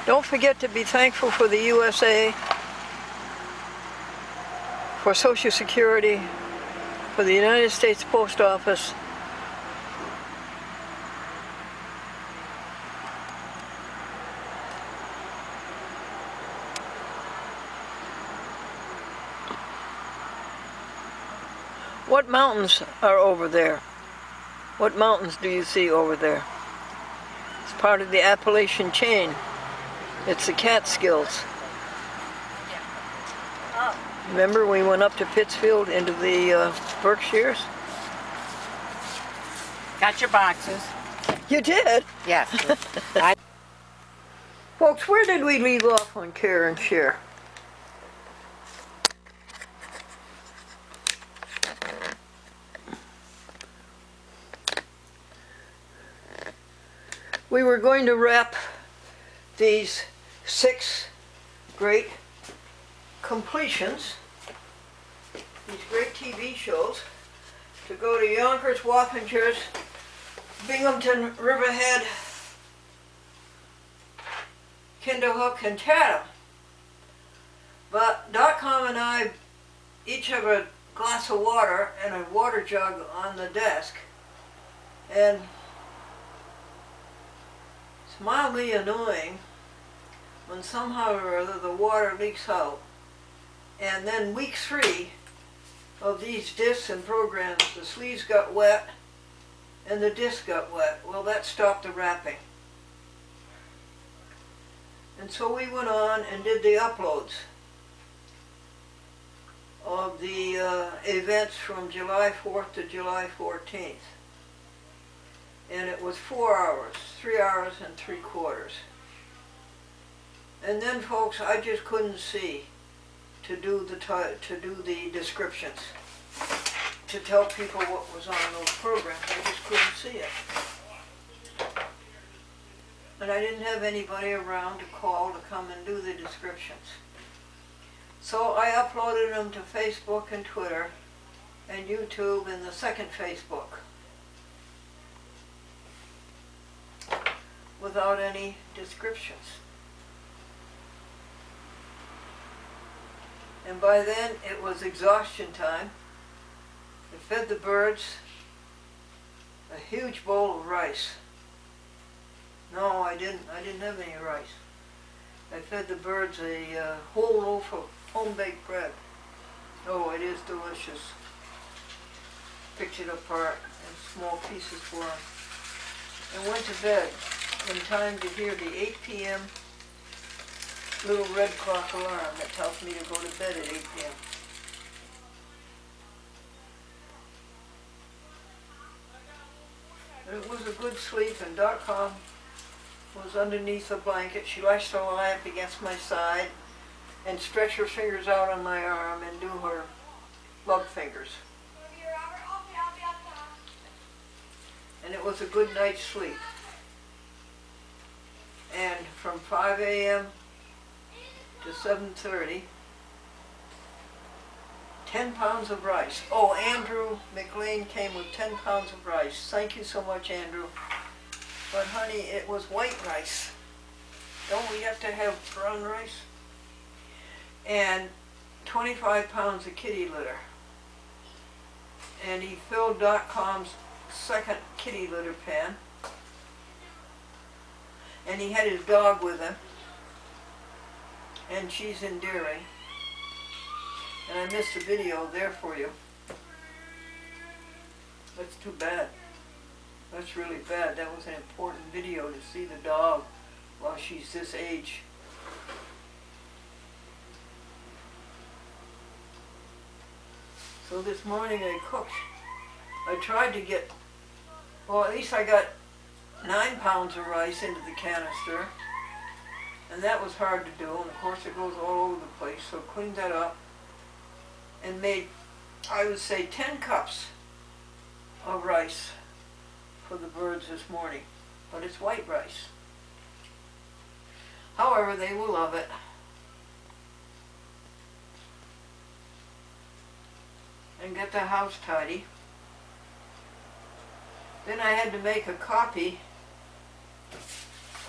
Don't forget to be thankful for the USA, for Social Security, for the United States Post Office. What mountains are over there? What mountains do you see over there? It's part of the Appalachian chain. It's the Catskills. Oh, Remember we went up to Pittsfield into the Berkshires? Got your boxes? You did? Yes. Folks, where did we leave off on Care and Share? We were going to wrap these 6 great completions, these great TV shows, to go to Yonkers, Wappingers, Binghamton, Riverhead, Kinderhook, and Chatham. But .com and I each have a glass of water and a water jug on the desk, and it's mildly annoying when somehow or other the water leaks out, and then week 3 of these discs and programs, the sleeves got wet and the disc got wet. Well, that stopped the wrapping. And so we went on and did the uploads of the events from July 4th to July 14th. And it was 4 hours, 3 hours and 3/4. And then, folks, I just couldn't see to do the descriptions, to tell people what was on those programs. I just couldn't see it. And I didn't have anybody around to call to come and do the descriptions. So I uploaded them to Facebook and Twitter and YouTube and the second Facebook without any descriptions. And by then it was exhaustion time. I fed the birds a huge bowl of rice. No, I didn't have any rice. I fed the birds a whole loaf of home-baked bread. Oh, it is delicious. Picked it apart in small pieces for them. And went to bed in time to hear the 8 p.m. little red clock alarm that tells me to go to bed at 8 p.m. It was a good sleep, and .com was underneath the blanket. She likes to lie up against my side and stretch her fingers out on my arm and do her love fingers. And it was a good night's sleep. And from 5 a.m. to 7:30, 10 pounds of rice. Oh, Andrew McLean came with 10 pounds of rice. Thank you so much, Andrew. But honey, it was white rice. Don't we have to have brown rice? And 25 pounds of kitty litter. And he filled .com's second kitty litter pan. And he had his dog with him. And she's in Derry. And I missed a video there for you. That's too bad. That's really bad. That was an important video to see the dog while she's this age. So this morning I cooked. I tried to get, well, at least I got 9 pounds of rice into the canister. And that was hard to do. And of course it goes all over the place. So cleaned that up and made, I would say, 10 cups of rice for the birds this morning. But it's white rice. However, they will love it. And get the house tidy. Then I had to make a copy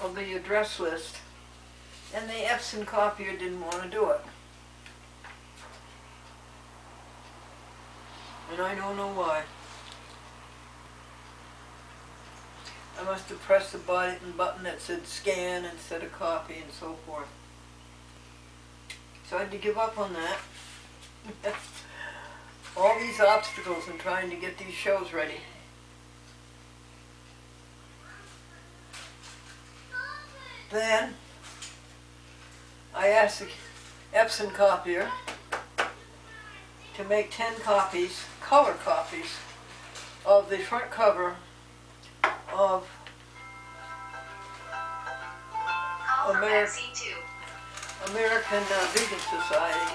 of the address list, and the Epson copier didn't want to do it. And I don't know why. I must have pressed the button that said scan instead of copy and so forth. So I had to give up on that. All these obstacles in trying to get these shows ready. Then I asked the Epson copier to make 10 copies, color copies, of the front cover of American Vegan Society.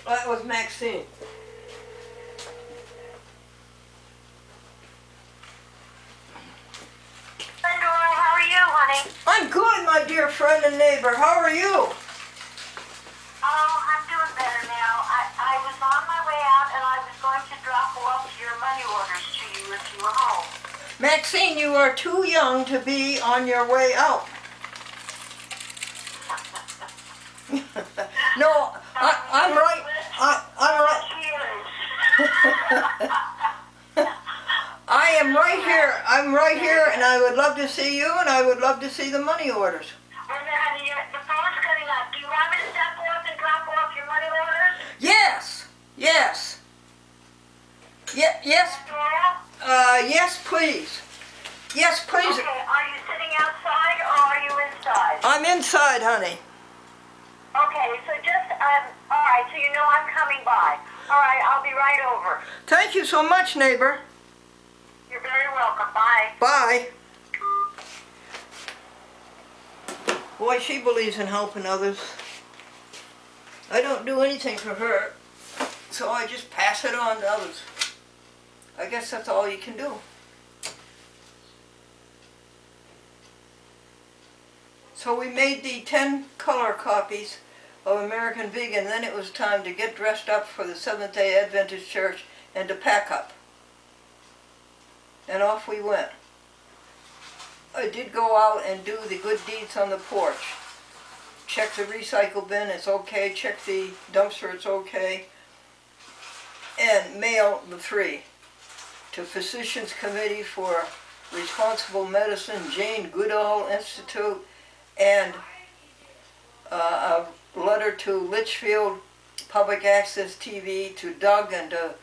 That was Maxine. Glendora, how are you, honey? I'm good, my dear friend and neighbor. How are you? Oh, I'm doing better now. I was on my way out and I was going to drop off your money orders to you if you were home. Maxine, you are too young to be on your way out. No, I'm right. I'm right. I am right here. I'm right here, and I would love to see you, and I would love to see the money orders. Well, honey, the phone's cutting up. Do you want me to step off and drop off your money orders? Yes, yes, yes, Glendora? yes, please. Yes, please. Okay, are you sitting outside or are you inside? I'm inside, honey. Okay, so just, all right, so you know I'm coming by. All right, I'll be right over. Thank you so much, neighbor. You're very welcome. Bye. Bye. Boy, she believes in helping others. I don't do anything for her, so I just pass it on to others. I guess that's all you can do. So we made the 10 color copies of American Vegan. Then it was time to get dressed up for the Seventh-day Adventist Church and to pack up. And off we went. I did go out and do the good deeds on the porch. Check the recycle bin, it's okay. Check the dumpster, it's okay. And mail the 3 to Physicians Committee for Responsible Medicine, Jane Goodall Institute, and a letter to Litchfield Public Access TV, to Doug and to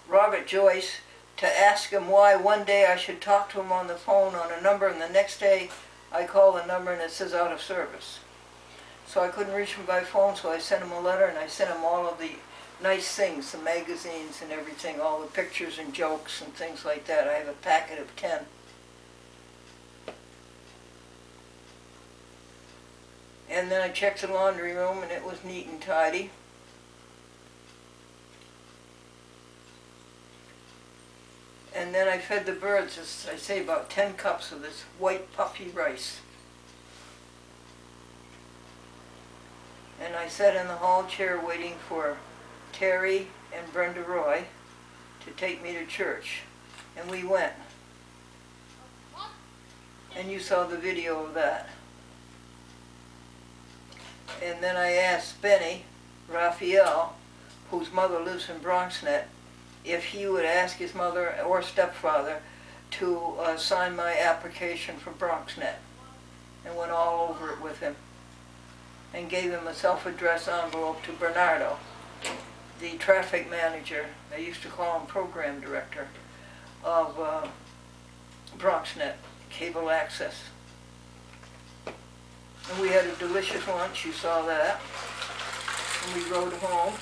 Robert Joyce, to ask him why one day I should talk to him on the phone on a number, and the next day I call the number and it says out of service. So I couldn't reach him by phone, so I sent him a letter, and I sent him all of the nice things, the magazines and everything, all the pictures and jokes and things like that. I have a packet of 10. And then I checked the laundry room, and it was neat and tidy. And then I fed the birds, as I say, about 10 cups of this white puffy rice. And I sat in the hall chair waiting for Terry and Brenda Roy to take me to church. And we went. And you saw the video of that. And then I asked Benny Raphael, whose mother lives in BronxNet, if he would ask his mother or stepfather to sign my application for BronxNet, and went all over it with him, and gave him a self-addressed envelope to Bernardo, the traffic manager, they used to call him program director, of BronxNet, cable access. And we had a delicious lunch, you saw that, and we rode home.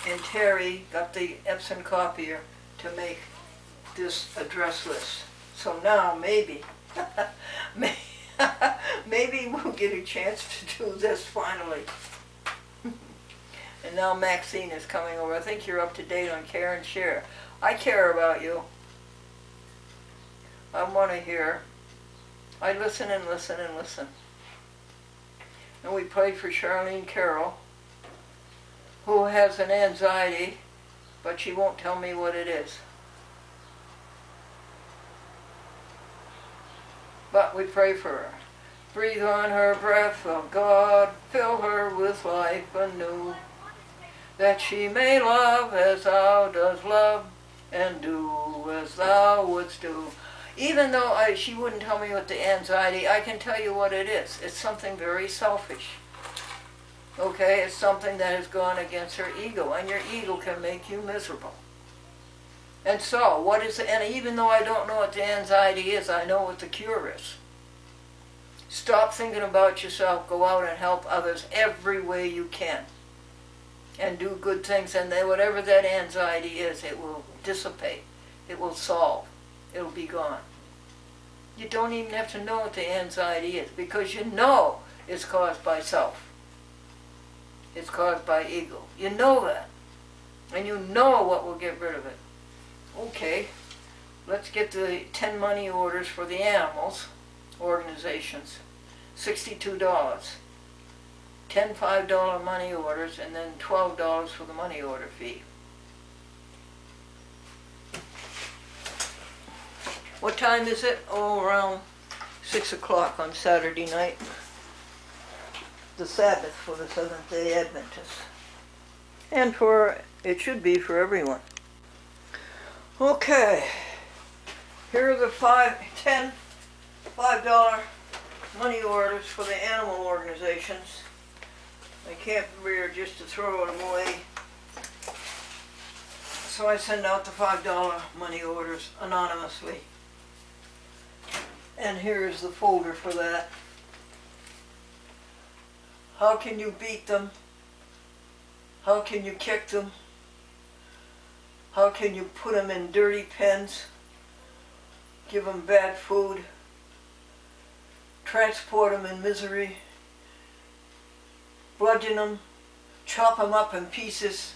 And Terry got the Epson copier to make this address list. So now maybe, maybe we'll get a chance to do this finally. And now Maxine is coming over. I think you're up to date on Care and Share. I care about you. I want to hear. I listen and listen and listen. And we prayed for Charlene Carroll, who has an anxiety, but she won't tell me what it is. But we pray for her. Breathe on her breath, O God, fill her with life anew, that she may love as thou dost love, and do as thou wouldst do. Even though she wouldn't tell me what the anxiety, I can tell you what it is. It's something very selfish. Okay, it's something that has gone against her ego, and your ego can make you miserable. And so, what is it? And even though I don't know what the anxiety is, I know what the cure is. Stop thinking about yourself, go out and help others every way you can. And do good things, and then whatever that anxiety is, it will dissipate. It will solve. It'll be gone. You don't even have to know what the anxiety is, because you know it's caused by self. It's caused by ego. You know that. And you know what will get rid of it. Okay, let's get the 10 money orders for the animals organizations. $62. 10 $5 money orders, and then $12 for the money order fee. What time is it? Oh, around 6 o'clock on Saturday night. The Sabbath for the Seventh-day Adventists. And it should be for everyone. Okay. Here are the 10 $5 money orders for the animal organizations. I can't be here just to throw them away. So I send out the $5 money orders anonymously. And here is the folder for that. How can you beat them? How can you kick them? How can you put them in dirty pens? Give them bad food? Transport them in misery? Bludgeon them? Chop them up in pieces?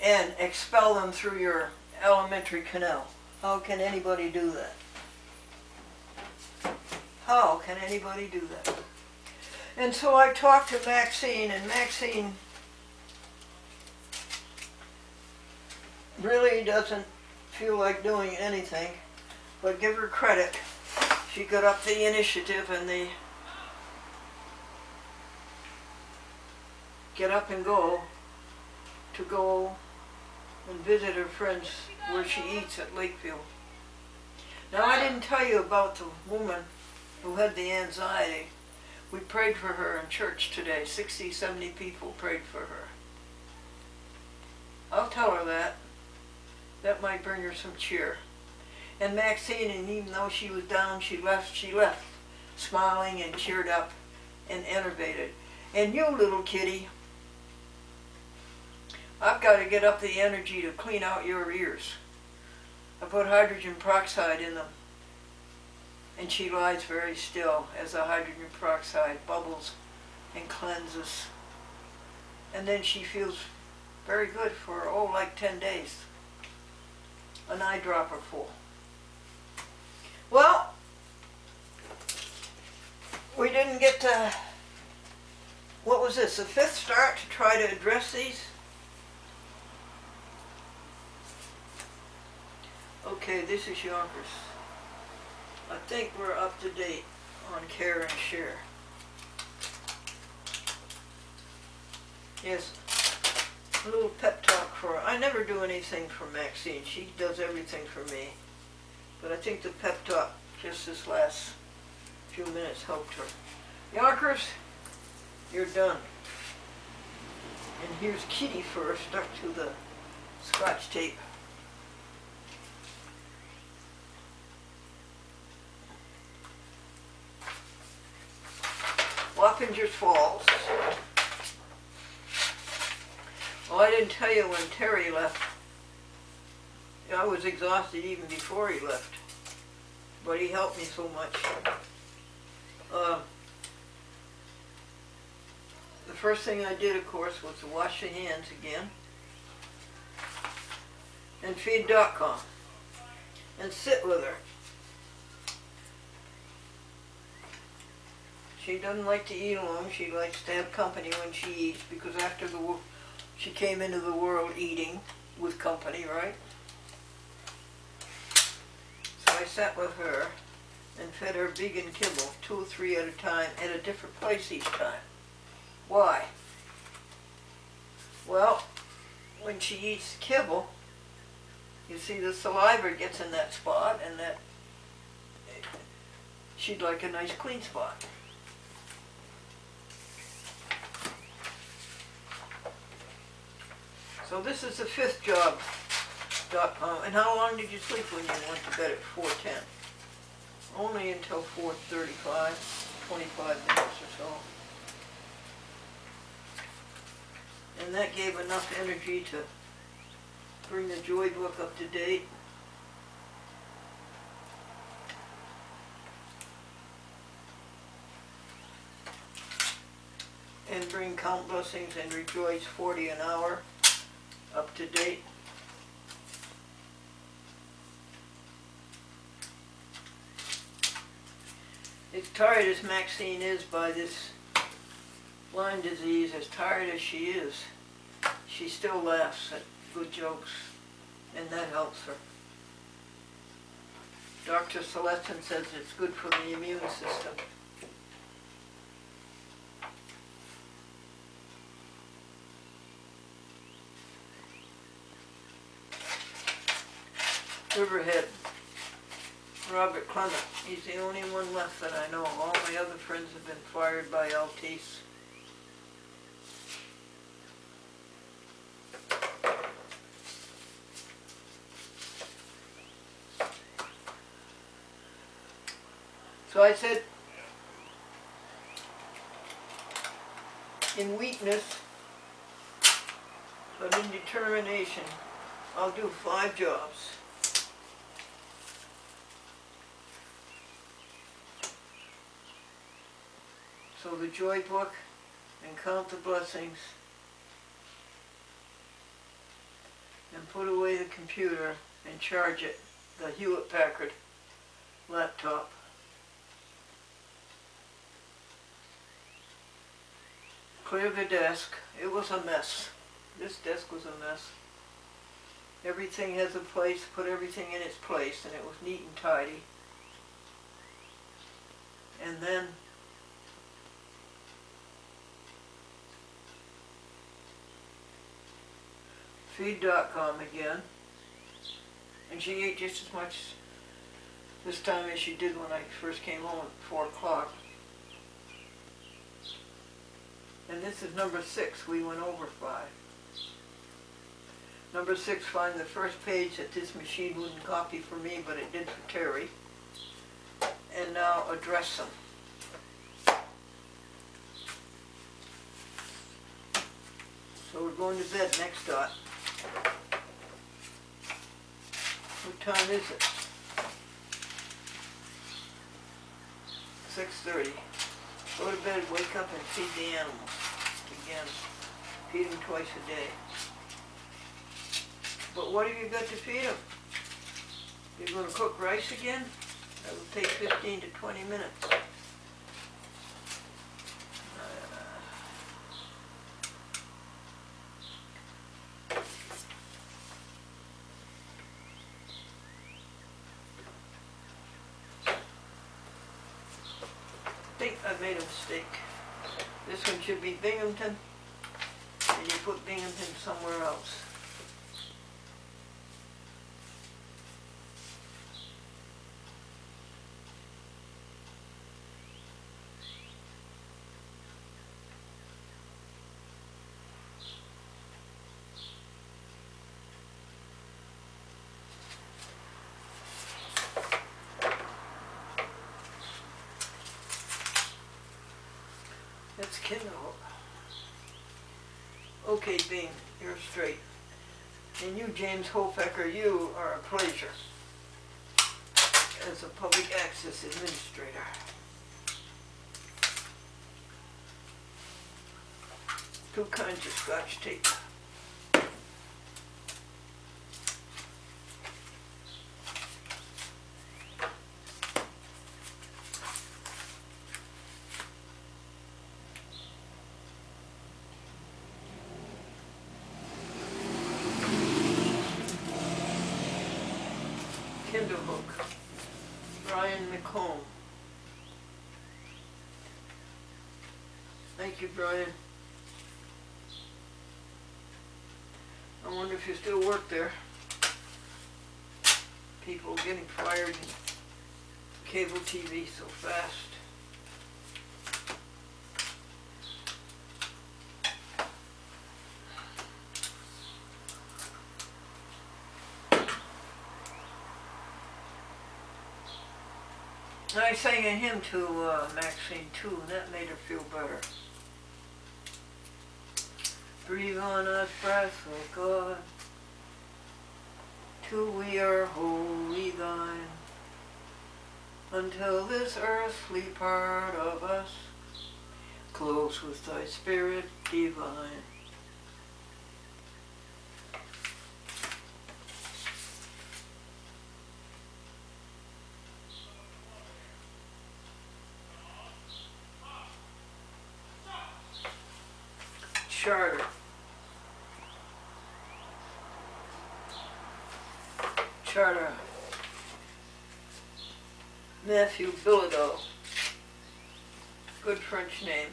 And expel them through your alimentary canal? How can anybody do that? How can anybody do that? And so I talked to Maxine, and Maxine really doesn't feel like doing anything, but give her credit. She got up the initiative and the get up and go to go and visit her friends where she eats at Lakeview. Now, I didn't tell you about the woman who had the anxiety. We prayed for her in church today. 60, 70 people prayed for her. I'll tell her that. That might bring her some cheer. And Maxine, and even though she was down, she left smiling and cheered up and enervated. And you, little kitty, I've got to get up the energy to clean out your ears. I put hydrogen peroxide in them. And she lies very still as the hydrogen peroxide bubbles and cleanses. And then she feels very good for, like 10 days. An eyedropper full. Well, we didn't get to, what was this, the 5th start to try to address these? Okay, this is Yonkers. I think we're up to date on Care and Share. Yes, a little pep talk for her. I never do anything for Maxine. She does everything for me. But I think the pep talk just this last few minutes helped her. Yonkers, you're done. And here's Kitty fur stuck to the Scotch tape. Wappingers Falls. Well, I didn't tell you when Terry left. I was exhausted even before he left. But he helped me so much. The first thing I did, of course, was to wash the hands again. And feed .com. And sit with her. She doesn't like to eat alone. She likes to have company when she eats because after she came into the world eating with company, right? So I sat with her and fed her vegan kibble, 2 or 3 at a time, at a different place each time. Why? Well, when she eats kibble, you see the saliva gets in that spot, and that she'd like a nice clean spot. So this is the 5th job. And how long did you sleep when you went to bed at 4:10? Only until 4:35, 25 minutes or so. And that gave enough energy to bring the Joy book up to date. And bring Count Blessings and Rejoice 40 an hour up to date. As tired as Maxine is by this Lyme disease, as tired as she is, she still laughs at good jokes, and that helps her. Dr. Celestin says it's good for the immune system. Riverhead, Robert Clement. He's the only one left that I know. All my other friends have been fired by Altice. So I said, in weakness, but in determination, I'll do 5 jobs. So the Joy book and Count the Blessings and put away the computer and charge it, the Hewlett Packard laptop. Clear the desk. It was a mess. This desk was a mess. Everything has a place, put everything in its place, and it was neat and tidy. And then feed.com again, and she ate just as much this time as she did when I first came home at 4 o'clock. And this is number 6. We went over 5. Number 6, find the first page that this machine wouldn't copy for me, but it did for Terry. And now address them. So we're going to bed next dot. What time is it? 6:30. Go to bed, wake up, and feed the animals. Again, feed them twice a day. But what have you got to feed them? You're going to cook rice again? That will take 15 to 20 minutes. I think I made a mistake. This one should be Binghamton, and you put Binghamton somewhere else. That's Kindle. Okay, Bing, you're straight. And you, James Hofecker, you are a pleasure as a public access administrator. Two kinds of Scotch tape. home. Thank you, Brian. I wonder if you still work there. People getting fired in cable TV so fast. I sang a hymn to Maxine too, and that made her feel better. Breathe on us, breath of God, till we are wholly thine, until this earthly part of us close with thy spirit divine. Charter. Charter. Matthew Bilodeau. Good French name.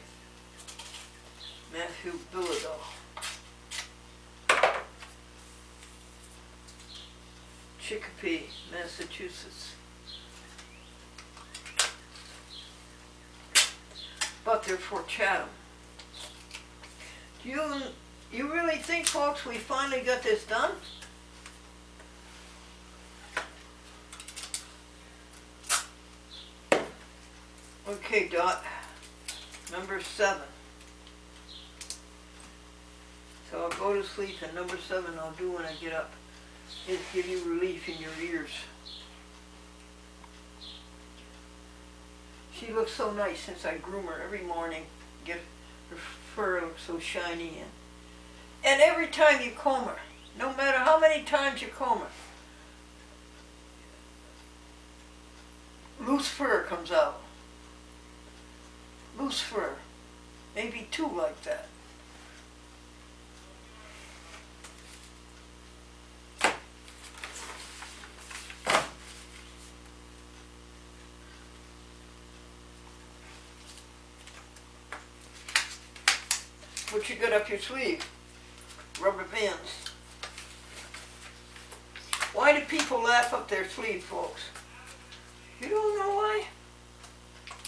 Matthew Bilodeau. Chicopee, Massachusetts. But they're for Chatham. You really think, folks, we finally got this done? Okay, Dot. Number 7. So I'll go to sleep, and number 7 I'll do when I get up. Is give you relief in your ears. She looks so nice since I groom her every morning. Get her fur looks so shiny, and every time you comb her, no matter how many times you comb her, loose fur comes out. Loose fur, maybe 2 like that. What you got up your sleeve? Rubber bands. Why do people laugh up their sleeve, folks? You don't know why?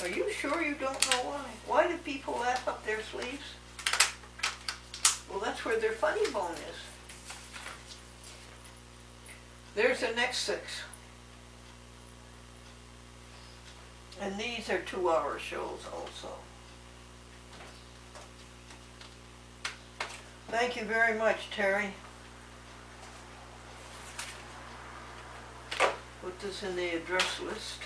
Are you sure you don't know why? Why do people laugh up their sleeves? Well, that's where their funny bone is. There's the next 6. And these are 2-hour shows also. Thank you very much, Terry. Put this in the address list.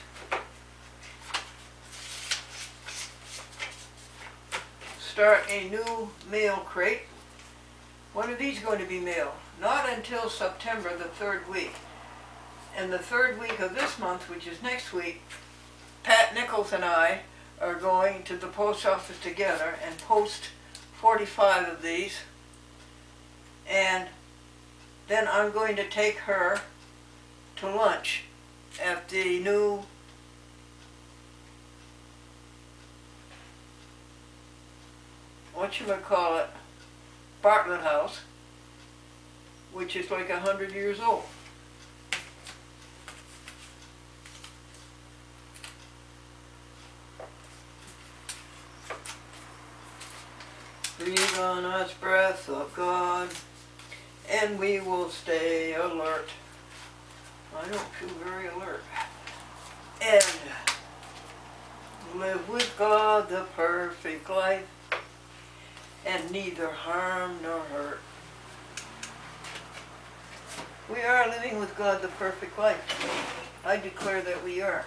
Start a new mail crate. When are these going to be mailed? Not until September, the 3rd week. And the 3rd week of this month, which is next week, Pat Nichols and I are going to the post office together and post 45 of these. And then I'm going to take her to lunch at the new whatchamacallit, Bartlett House, which is like 100 years old. Breathe on us, breath of God, and we will stay alert. I don't feel very alert. And live with God the perfect life, and neither harm nor hurt. We are living with God the perfect life. I declare that we are.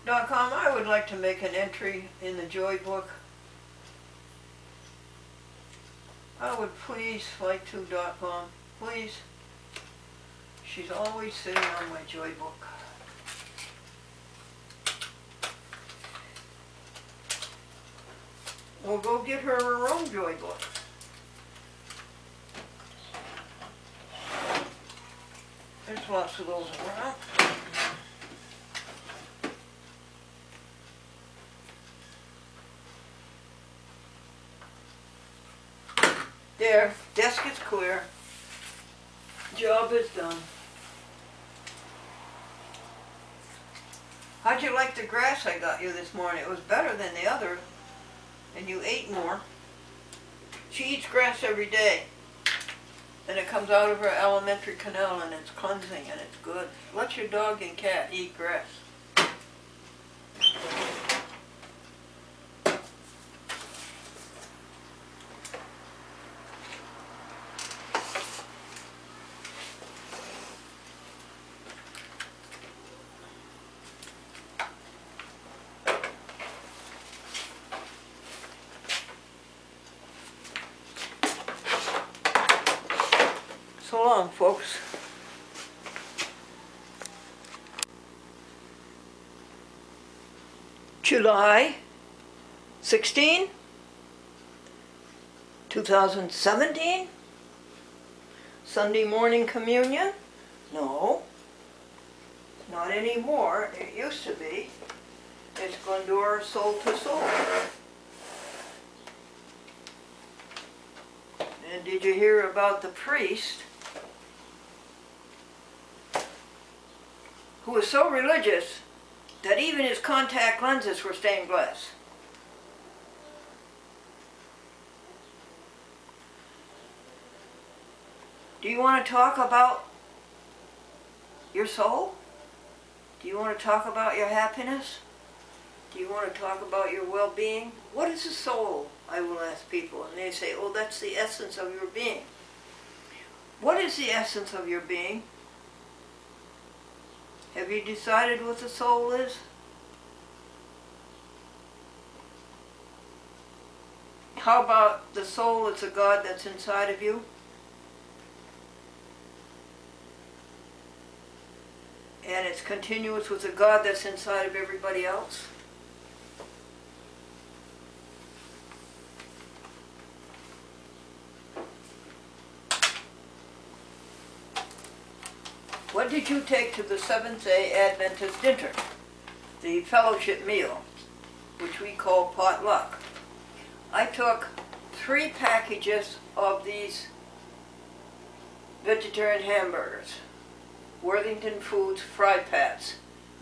.com, I would like to make an entry in the Joy Book. I would please like to .com, please. She's always sitting on my Joy Book. Well, go get her own Joy Book. There's lots of those around. There, desk is clear. Job is done. How'd you like the grass I got you this morning? It was better than the other, and you ate more. She eats grass every day, and it comes out of her alimentary canal, and it's cleansing, and it's good. Let your dog and cat eat grass. So long, folks. July 16, 2017? Sunday morning communion? No, not anymore. It used to be. It's Glendora Soul to Soul. And did you hear about the priest who was so religious that even his contact lenses were stained glass? Do you want to talk about your soul? Do you want to talk about your happiness? Do you want to talk about your well-being? What is a soul? I will ask people, and they say, oh, that's the essence of your being. What is the essence of your being? Have you decided what the soul is? How about the soul is a God that's inside of you? And it's continuous with the God that's inside of everybody else? What did you take to the Seventh-day Adventist dinner? The fellowship meal, which we call potluck. I took 3 packages of these vegetarian hamburgers. Worthington Foods Fry Pats.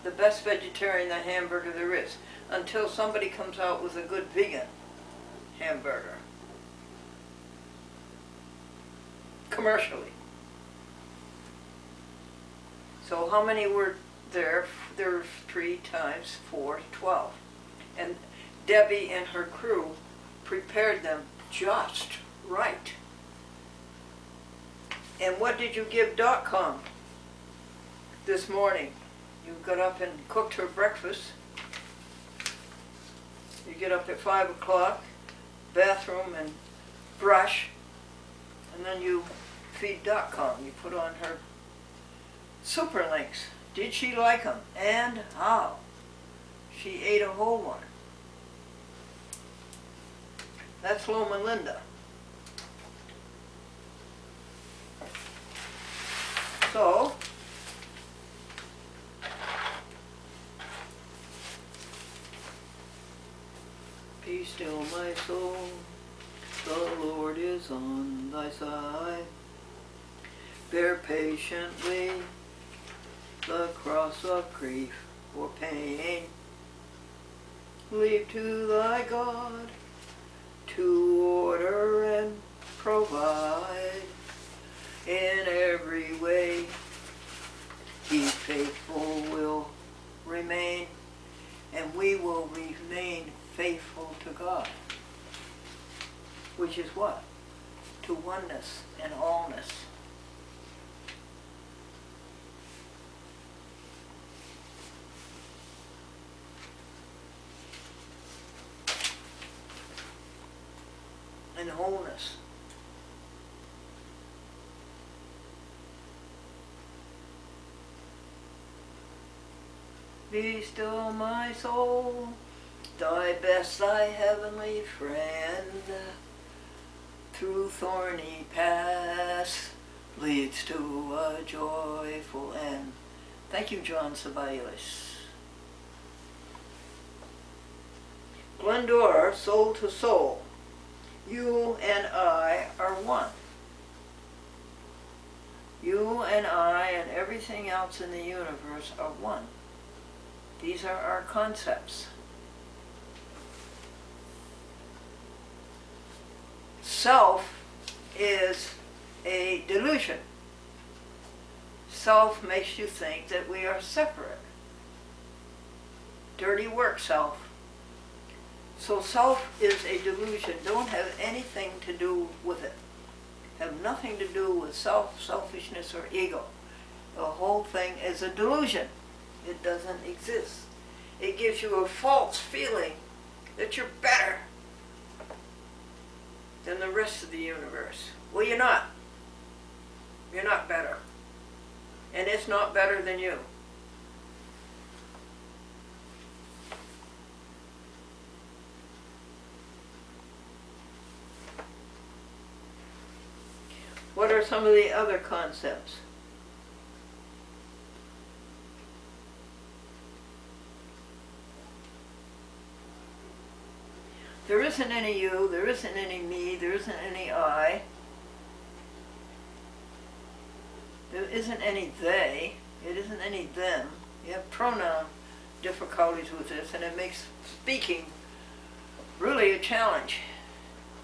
The best vegetarian hamburger there is. Until somebody comes out with a good vegan hamburger. Commercially. So how many were there? There were 3 times 4, 12. And Debbie and her crew prepared them just right. And what did you give .com this morning? You got up and cooked her breakfast. You get up at 5 o'clock, bathroom and brush, and then you feed .com. You put on her super links. Did she like them? And how? She ate a whole one. That's Loma Linda. So, be still my soul, the Lord is on thy side. Bear patiently the cross of grief or pain. Leave to thy God to order and provide in every way. Be faithful will remain, and we will remain faithful to God. Which is what? To oneness and allness. And wholeness. Be still my soul, thy best, thy heavenly friend, through thorny paths leads to a joyful end. Thank you, John Sabailis. Glendora, Soul to Soul. You and I are one. You and I and everything else in the universe are one. These are our concepts. Self is a delusion. Self makes you think that we are separate. Dirty work, self. So self is a delusion. Don't have anything to do with it. Have nothing to do with self, selfishness, or ego. The whole thing is a delusion. It doesn't exist. It gives you a false feeling that you're better than the rest of the universe. Well, you're not. You're not better. And it's not better than you. What are some of the other concepts? There isn't any you, there isn't any me, there isn't any I. There isn't any they, it isn't any them. You have pronoun difficulties with this, and it makes speaking really a challenge.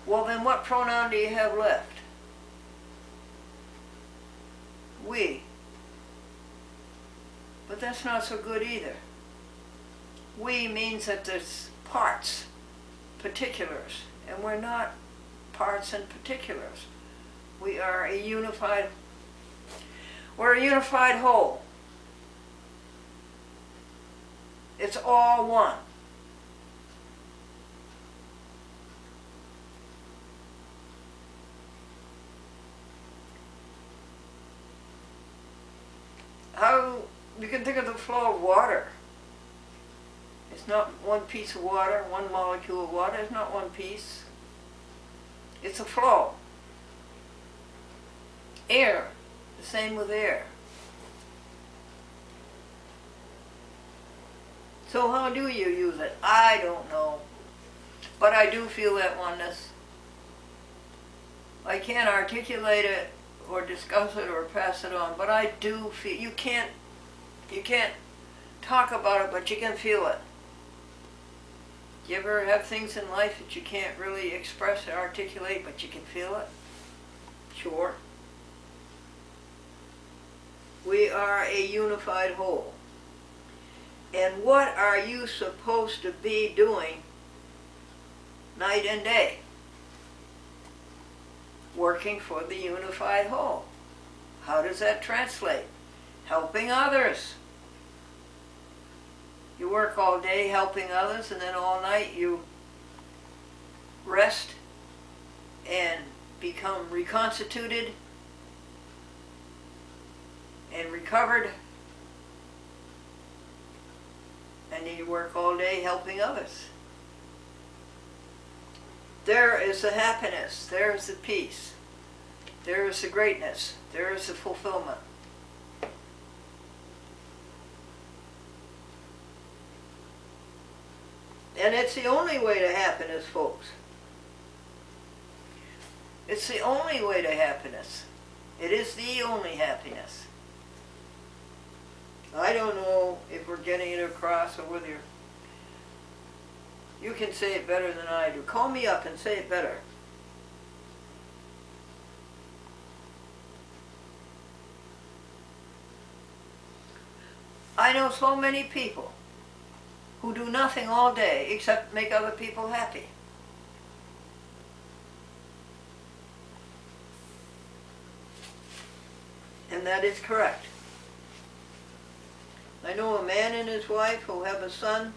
Well, then what pronoun do you have left? We. But that's not so good either. We means that there's parts, particulars, and we're not parts and particulars. We are a unified, we're a unified whole. It's all one. How you can think of the flow of water. It's not one piece of water, one molecule of water. It's not one piece. It's a flow. Air, the same with air. So how do you use it? I don't know. But I do feel that oneness. I can't articulate it or discuss it or pass it on, but I do feel, you can't talk about it, but you can feel it. You ever have things in life that you can't really express or articulate, but you can feel it? Sure. We are a unified whole. And what are you supposed to be doing night and day? Working for the unified whole. How does that translate? Helping others. You work all day helping others, and then all night you rest and become reconstituted and recovered, and then you work all day helping others. There is the happiness, there is the peace, there is the greatness, there is the fulfillment. And it's the only way to happiness, folks. It's the only way to happiness. It is the only happiness. I don't know if we're getting it across or whether you can say it better than I do. Call me up and say it better. I know so many people who do nothing all day except make other people happy. And that is correct. I know a man and his wife who have a son,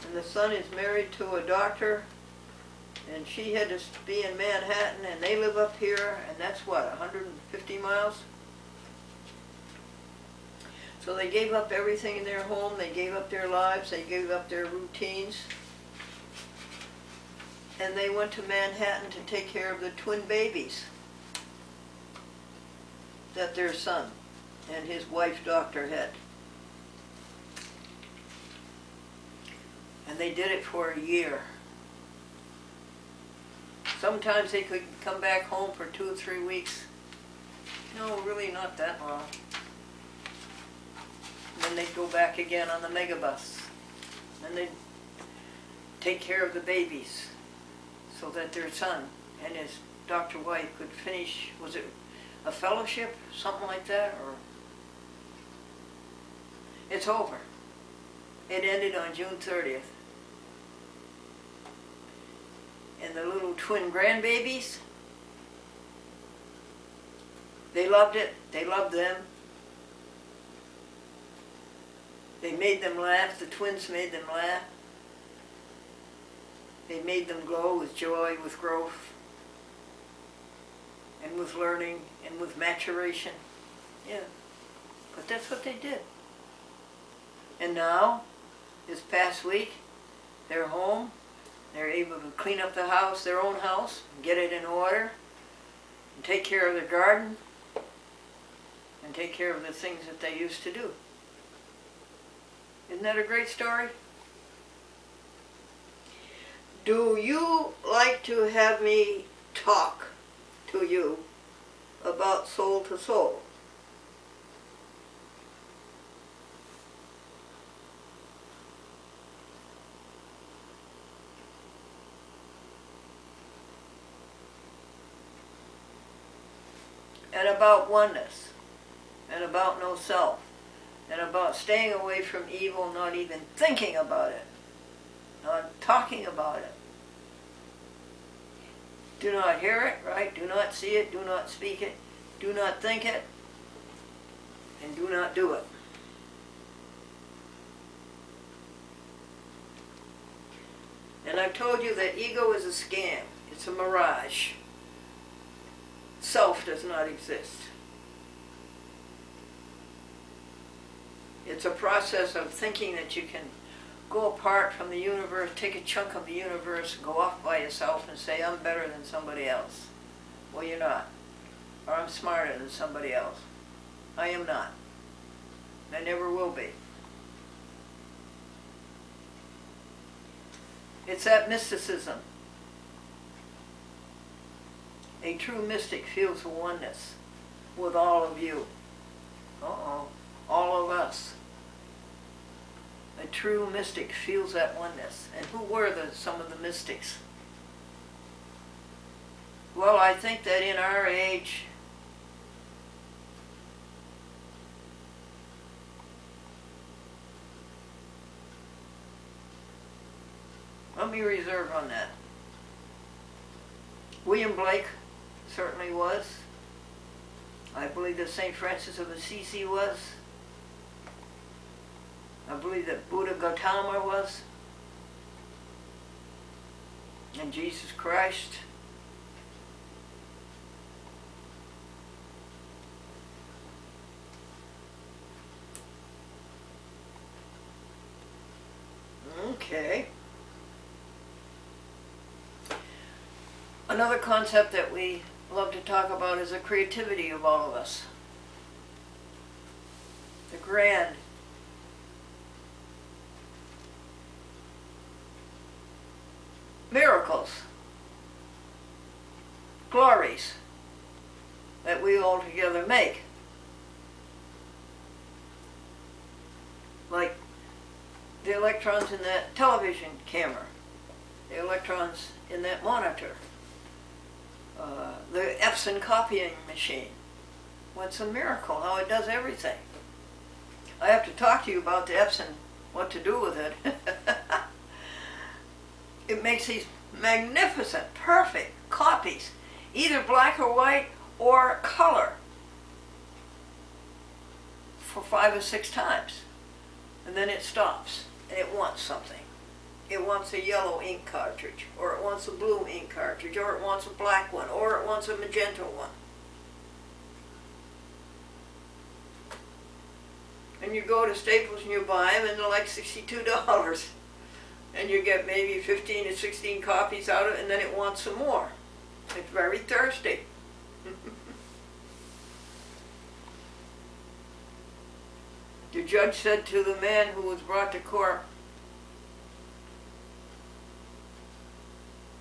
and the son is married to a doctor, and she had to be in Manhattan, and they live up here, and that's what, 150 miles? So they gave up everything in their home, they gave up their lives, they gave up their routines, and they went to Manhattan to take care of the twin babies that their son and his wife doctor had. And they did it for a year. Sometimes they could come back home for 2 or 3 weeks. No, really not that long. And then they'd go back again on the megabus. And they'd take care of the babies so that their son and his Dr. White could finish, was it a fellowship, something like that, or? It's over. It ended on June 30th. And the little twin grandbabies, they loved it. They loved them. They made them laugh. The twins made them laugh. They made them glow with joy, with growth, and with learning, and with maturation. Yeah, but that's what they did. And now, this past week, they're home. They're able to clean up the house, their own house, and get it in order, and take care of their garden, and take care of the things that they used to do. Isn't that a great story? Do you like to have me talk to you about soul to soul? And about oneness, and about no self, and about staying away from evil, not even thinking about it, not talking about it. Do not hear it, right? Do not see it, do not speak it, do not think it, and do not do it. And I've told you that ego is a scam. It's a mirage. Self does not exist. It's a process of thinking that you can go apart from the universe, take a chunk of the universe, go off by yourself and say, I'm better than somebody else. Well, you're not. Or I'm smarter than somebody else. I am not. I never will be. It's that mysticism. A true mystic feels a oneness with all of you. All of us. A true mystic feels that oneness. And who were some of the mystics? Well, I think that in our age, let me reserve on that. William Blake certainly was. I believe that St. Francis of Assisi was. I believe that Buddha Gautama was. And Jesus Christ. Okay. Another concept that we love to talk about is the creativity of all of us. The grand miracles, glories that we all together make. Like the electrons in that television camera, the electrons in that monitor, the Epson copying machine. What's a miracle, how it does everything. I have to talk to you about the Epson, what to do with it. It makes these magnificent, perfect copies, either black or white or color, for 5 or 6 times. And then it stops, and it wants something. It wants a yellow ink cartridge, or it wants a blue ink cartridge, or it wants a black one, or it wants a magenta one. And you go to Staples and you buy them, and they're like $62. And you get maybe 15 to 16 copies out of it, and then it wants some more. It's very thirsty. The judge said to the man who was brought to court,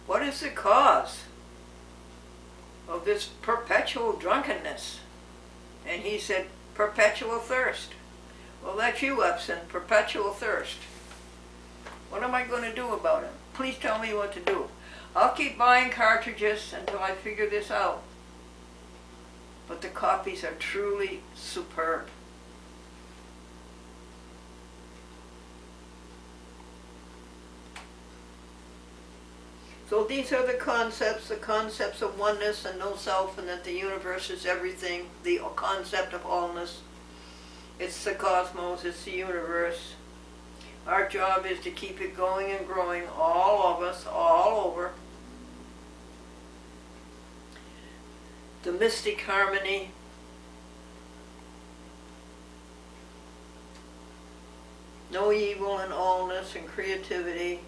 "What is the cause of this perpetual drunkenness. And he said, perpetual thirst. Well, that's you, Epson, perpetual thirst. What am I going to do about it? Please tell me what to do. I'll keep buying cartridges until I figure this out. But the copies are truly superb. So these are the concepts of oneness and no self, and that the universe is everything, the concept of allness. It's the cosmos, it's the universe. Our job is to keep it going and growing, all of us, all over. The mystic harmony. No evil and allness and creativity.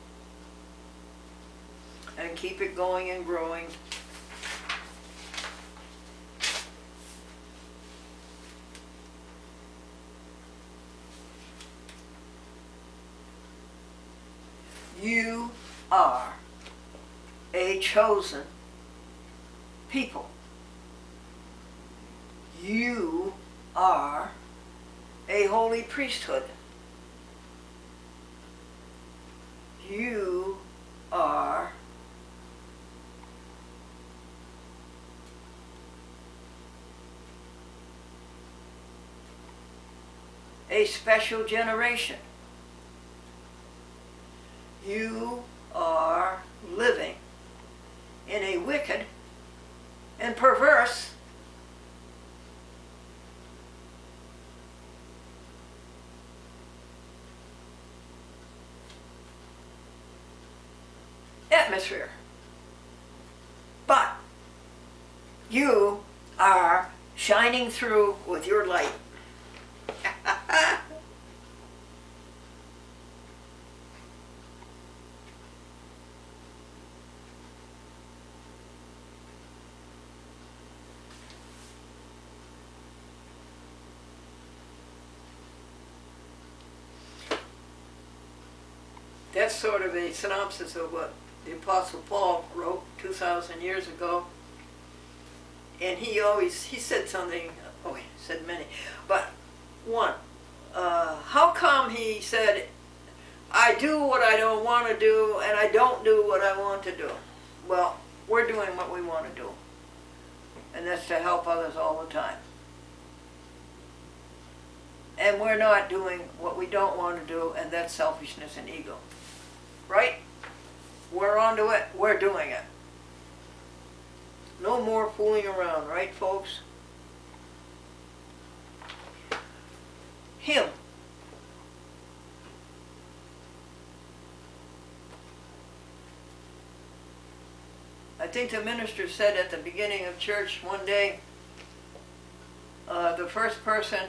And keep it going and growing. You are a chosen people. You are a holy priesthood. You are a special generation. You are living in a wicked and perverse atmosphere. But you are shining through with your light. That's sort of a synopsis of what the Apostle Paul wrote 2,000 years ago. And he said something, he said many, but one, how come he said, I do what I don't want to do and I don't do what I want to do? Well, we're doing what we want to do. And that's to help others all the time. And we're not doing what we don't want to do, and that's selfishness and ego. Right? We're onto it, we're doing it. No more fooling around, right, folks? Him. I think the minister said at the beginning of church one day, the first person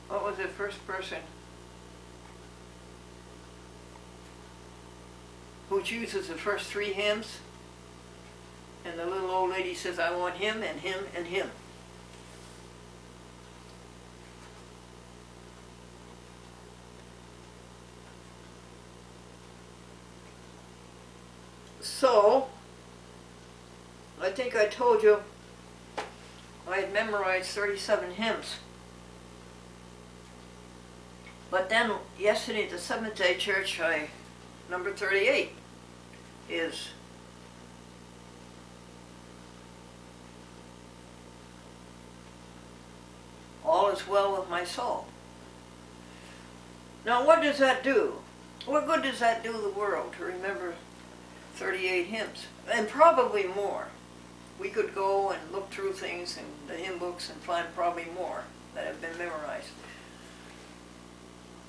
what was the first person who chooses the first three hymns? And the little old lady says, I want him and him and him. So, I think I told you I had memorized 37 hymns. But then yesterday at the Seventh-day Church, number 38 is All is Well with My Soul. Now what does that do? What good does that do the world to remember 38 hymns? And probably more. We could go and look through things in the hymn books and find probably more that have been memorized.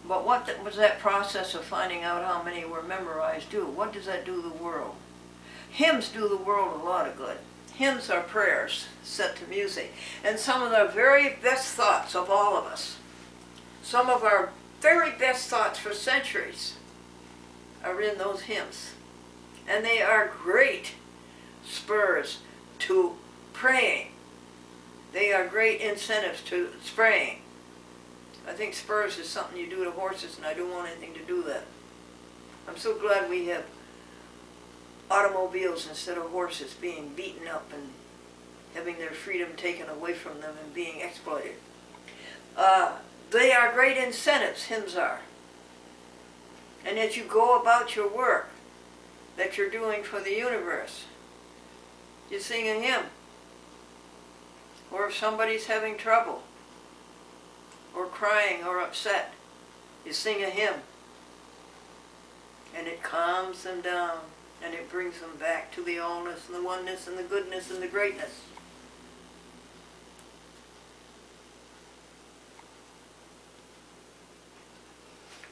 But what was that process of finding out how many were memorized do? What does that do the world? Hymns do the world a lot of good. Hymns are prayers set to music. And some of the very best thoughts of all of us, some of our very best thoughts for centuries are in those hymns. And they are great spurs to praying. They are great incentives to spraying. I think spurs is something you do to horses, and I don't want anything to do that. I'm so glad we have automobiles instead of horses being beaten up and having their freedom taken away from them and being exploited. They are great incentives, hymns are. And as you go about your work that you're doing for the universe, you sing a hymn. Or if somebody's having trouble, or crying or upset, you sing a hymn. And it calms them down, and it brings them back to the allness and the oneness and the goodness and the greatness.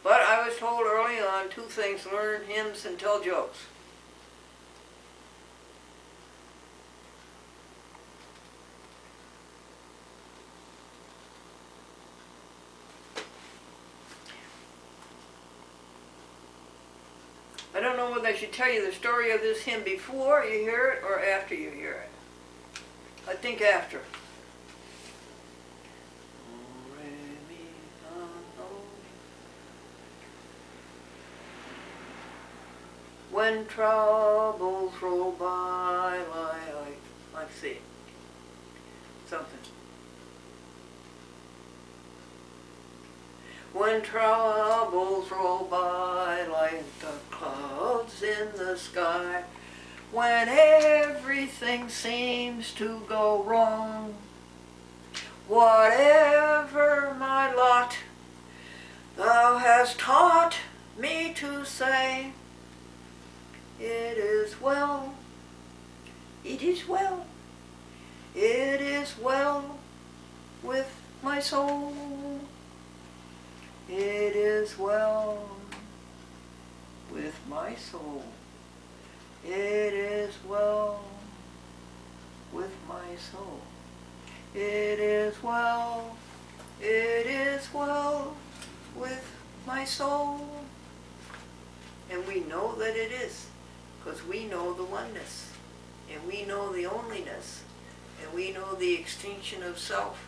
But I was told early on 2 things: learn hymns and tell jokes. I don't know whether I should tell you the story of this hymn before you hear it or after you hear it. I think after. When troubles roll by like see. Something. When troubles roll by like the clouds in the sky, when everything seems to go wrong, whatever my lot, thou hast taught me to say, it is well, it is well, it is well with my soul. It is well with my soul. It is well with my soul. It is well, it is well with my soul. And we know that it is, because we know the oneness, and we know the onlyness, and we know the extinction of self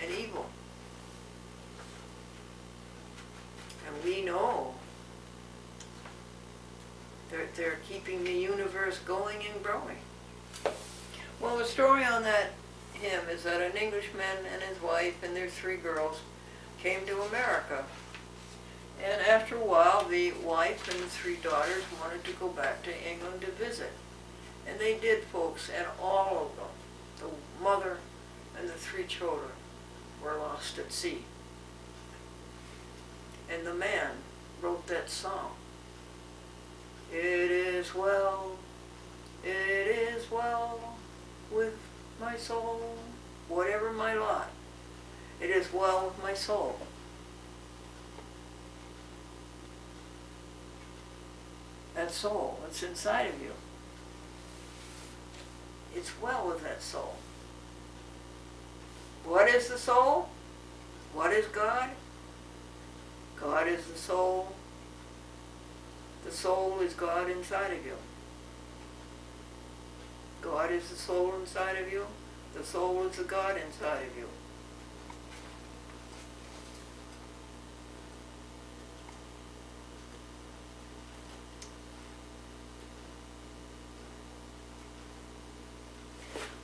and evil. And we know that they're keeping the universe going and growing. Well, the story on that hymn is that an Englishman and his wife and their 3 girls came to America. And after a while, the wife and the 3 daughters wanted to go back to England to visit. And they did, folks, and all of them, the mother and the 3 children, were lost at sea. And the man wrote that song. It is well with my soul, whatever my lot, it is well with my soul. That soul that's inside of you, it's well with that soul. What is the soul? What is God? God is the soul. The soul is God inside of you. God is the soul inside of you. The soul is the God inside of you.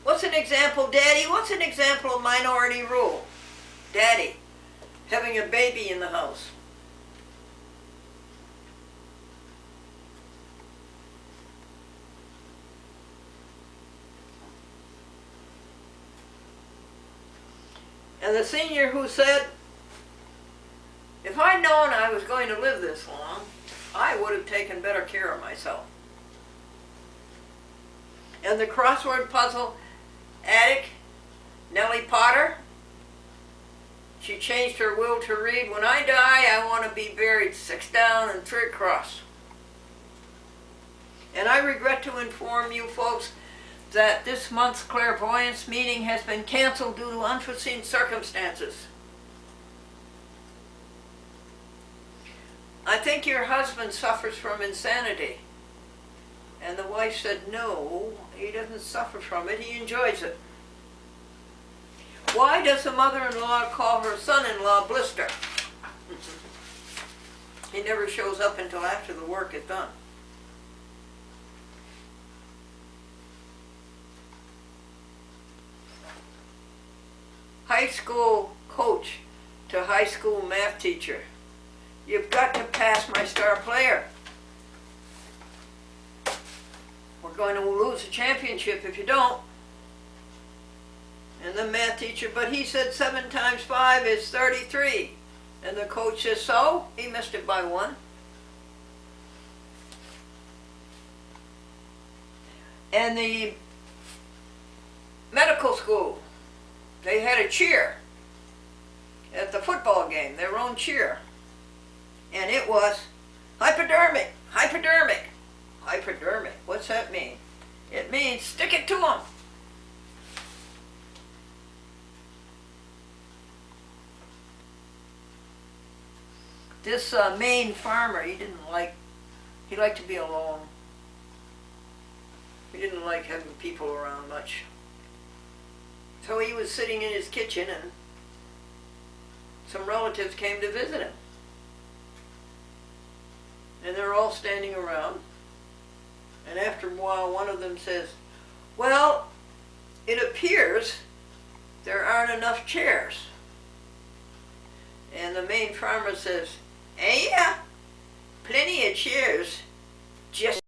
What's an example, Daddy? What's an example of minority rule? Daddy, having a baby in the house. And the senior who said, if I'd known I was going to live this long, I would have taken better care of myself. And the crossword puzzle addict, Nellie Potter, she changed her will to read, when I die, I want to be buried 6 down and 3 across. And I regret to inform you folks that this month's clairvoyance meeting has been canceled due to unforeseen circumstances. I think your husband suffers from insanity. And the wife said, no, he doesn't suffer from it, he enjoys it. Why does the mother-in-law call her son-in-law Blister? He never shows up until after the work is done. high school coach to high school math teacher. You've got to pass my star player. We're going to lose the championship if you don't. And the math teacher, but he said 7 times 5 is 33. And the coach says, so? He missed it by 1. And the medical school, they had a cheer at the football game, their own cheer. And it was hypodermic, hypodermic, hypodermic. What's that mean? It means stick it to them. This Maine farmer, he liked to be alone. He didn't like having people around much. So he was sitting in his kitchen and some relatives came to visit him. And they're all standing around. And after a while, one of them says, well, it appears there aren't enough chairs. And the Maine farmer says, yeah, plenty of chairs, just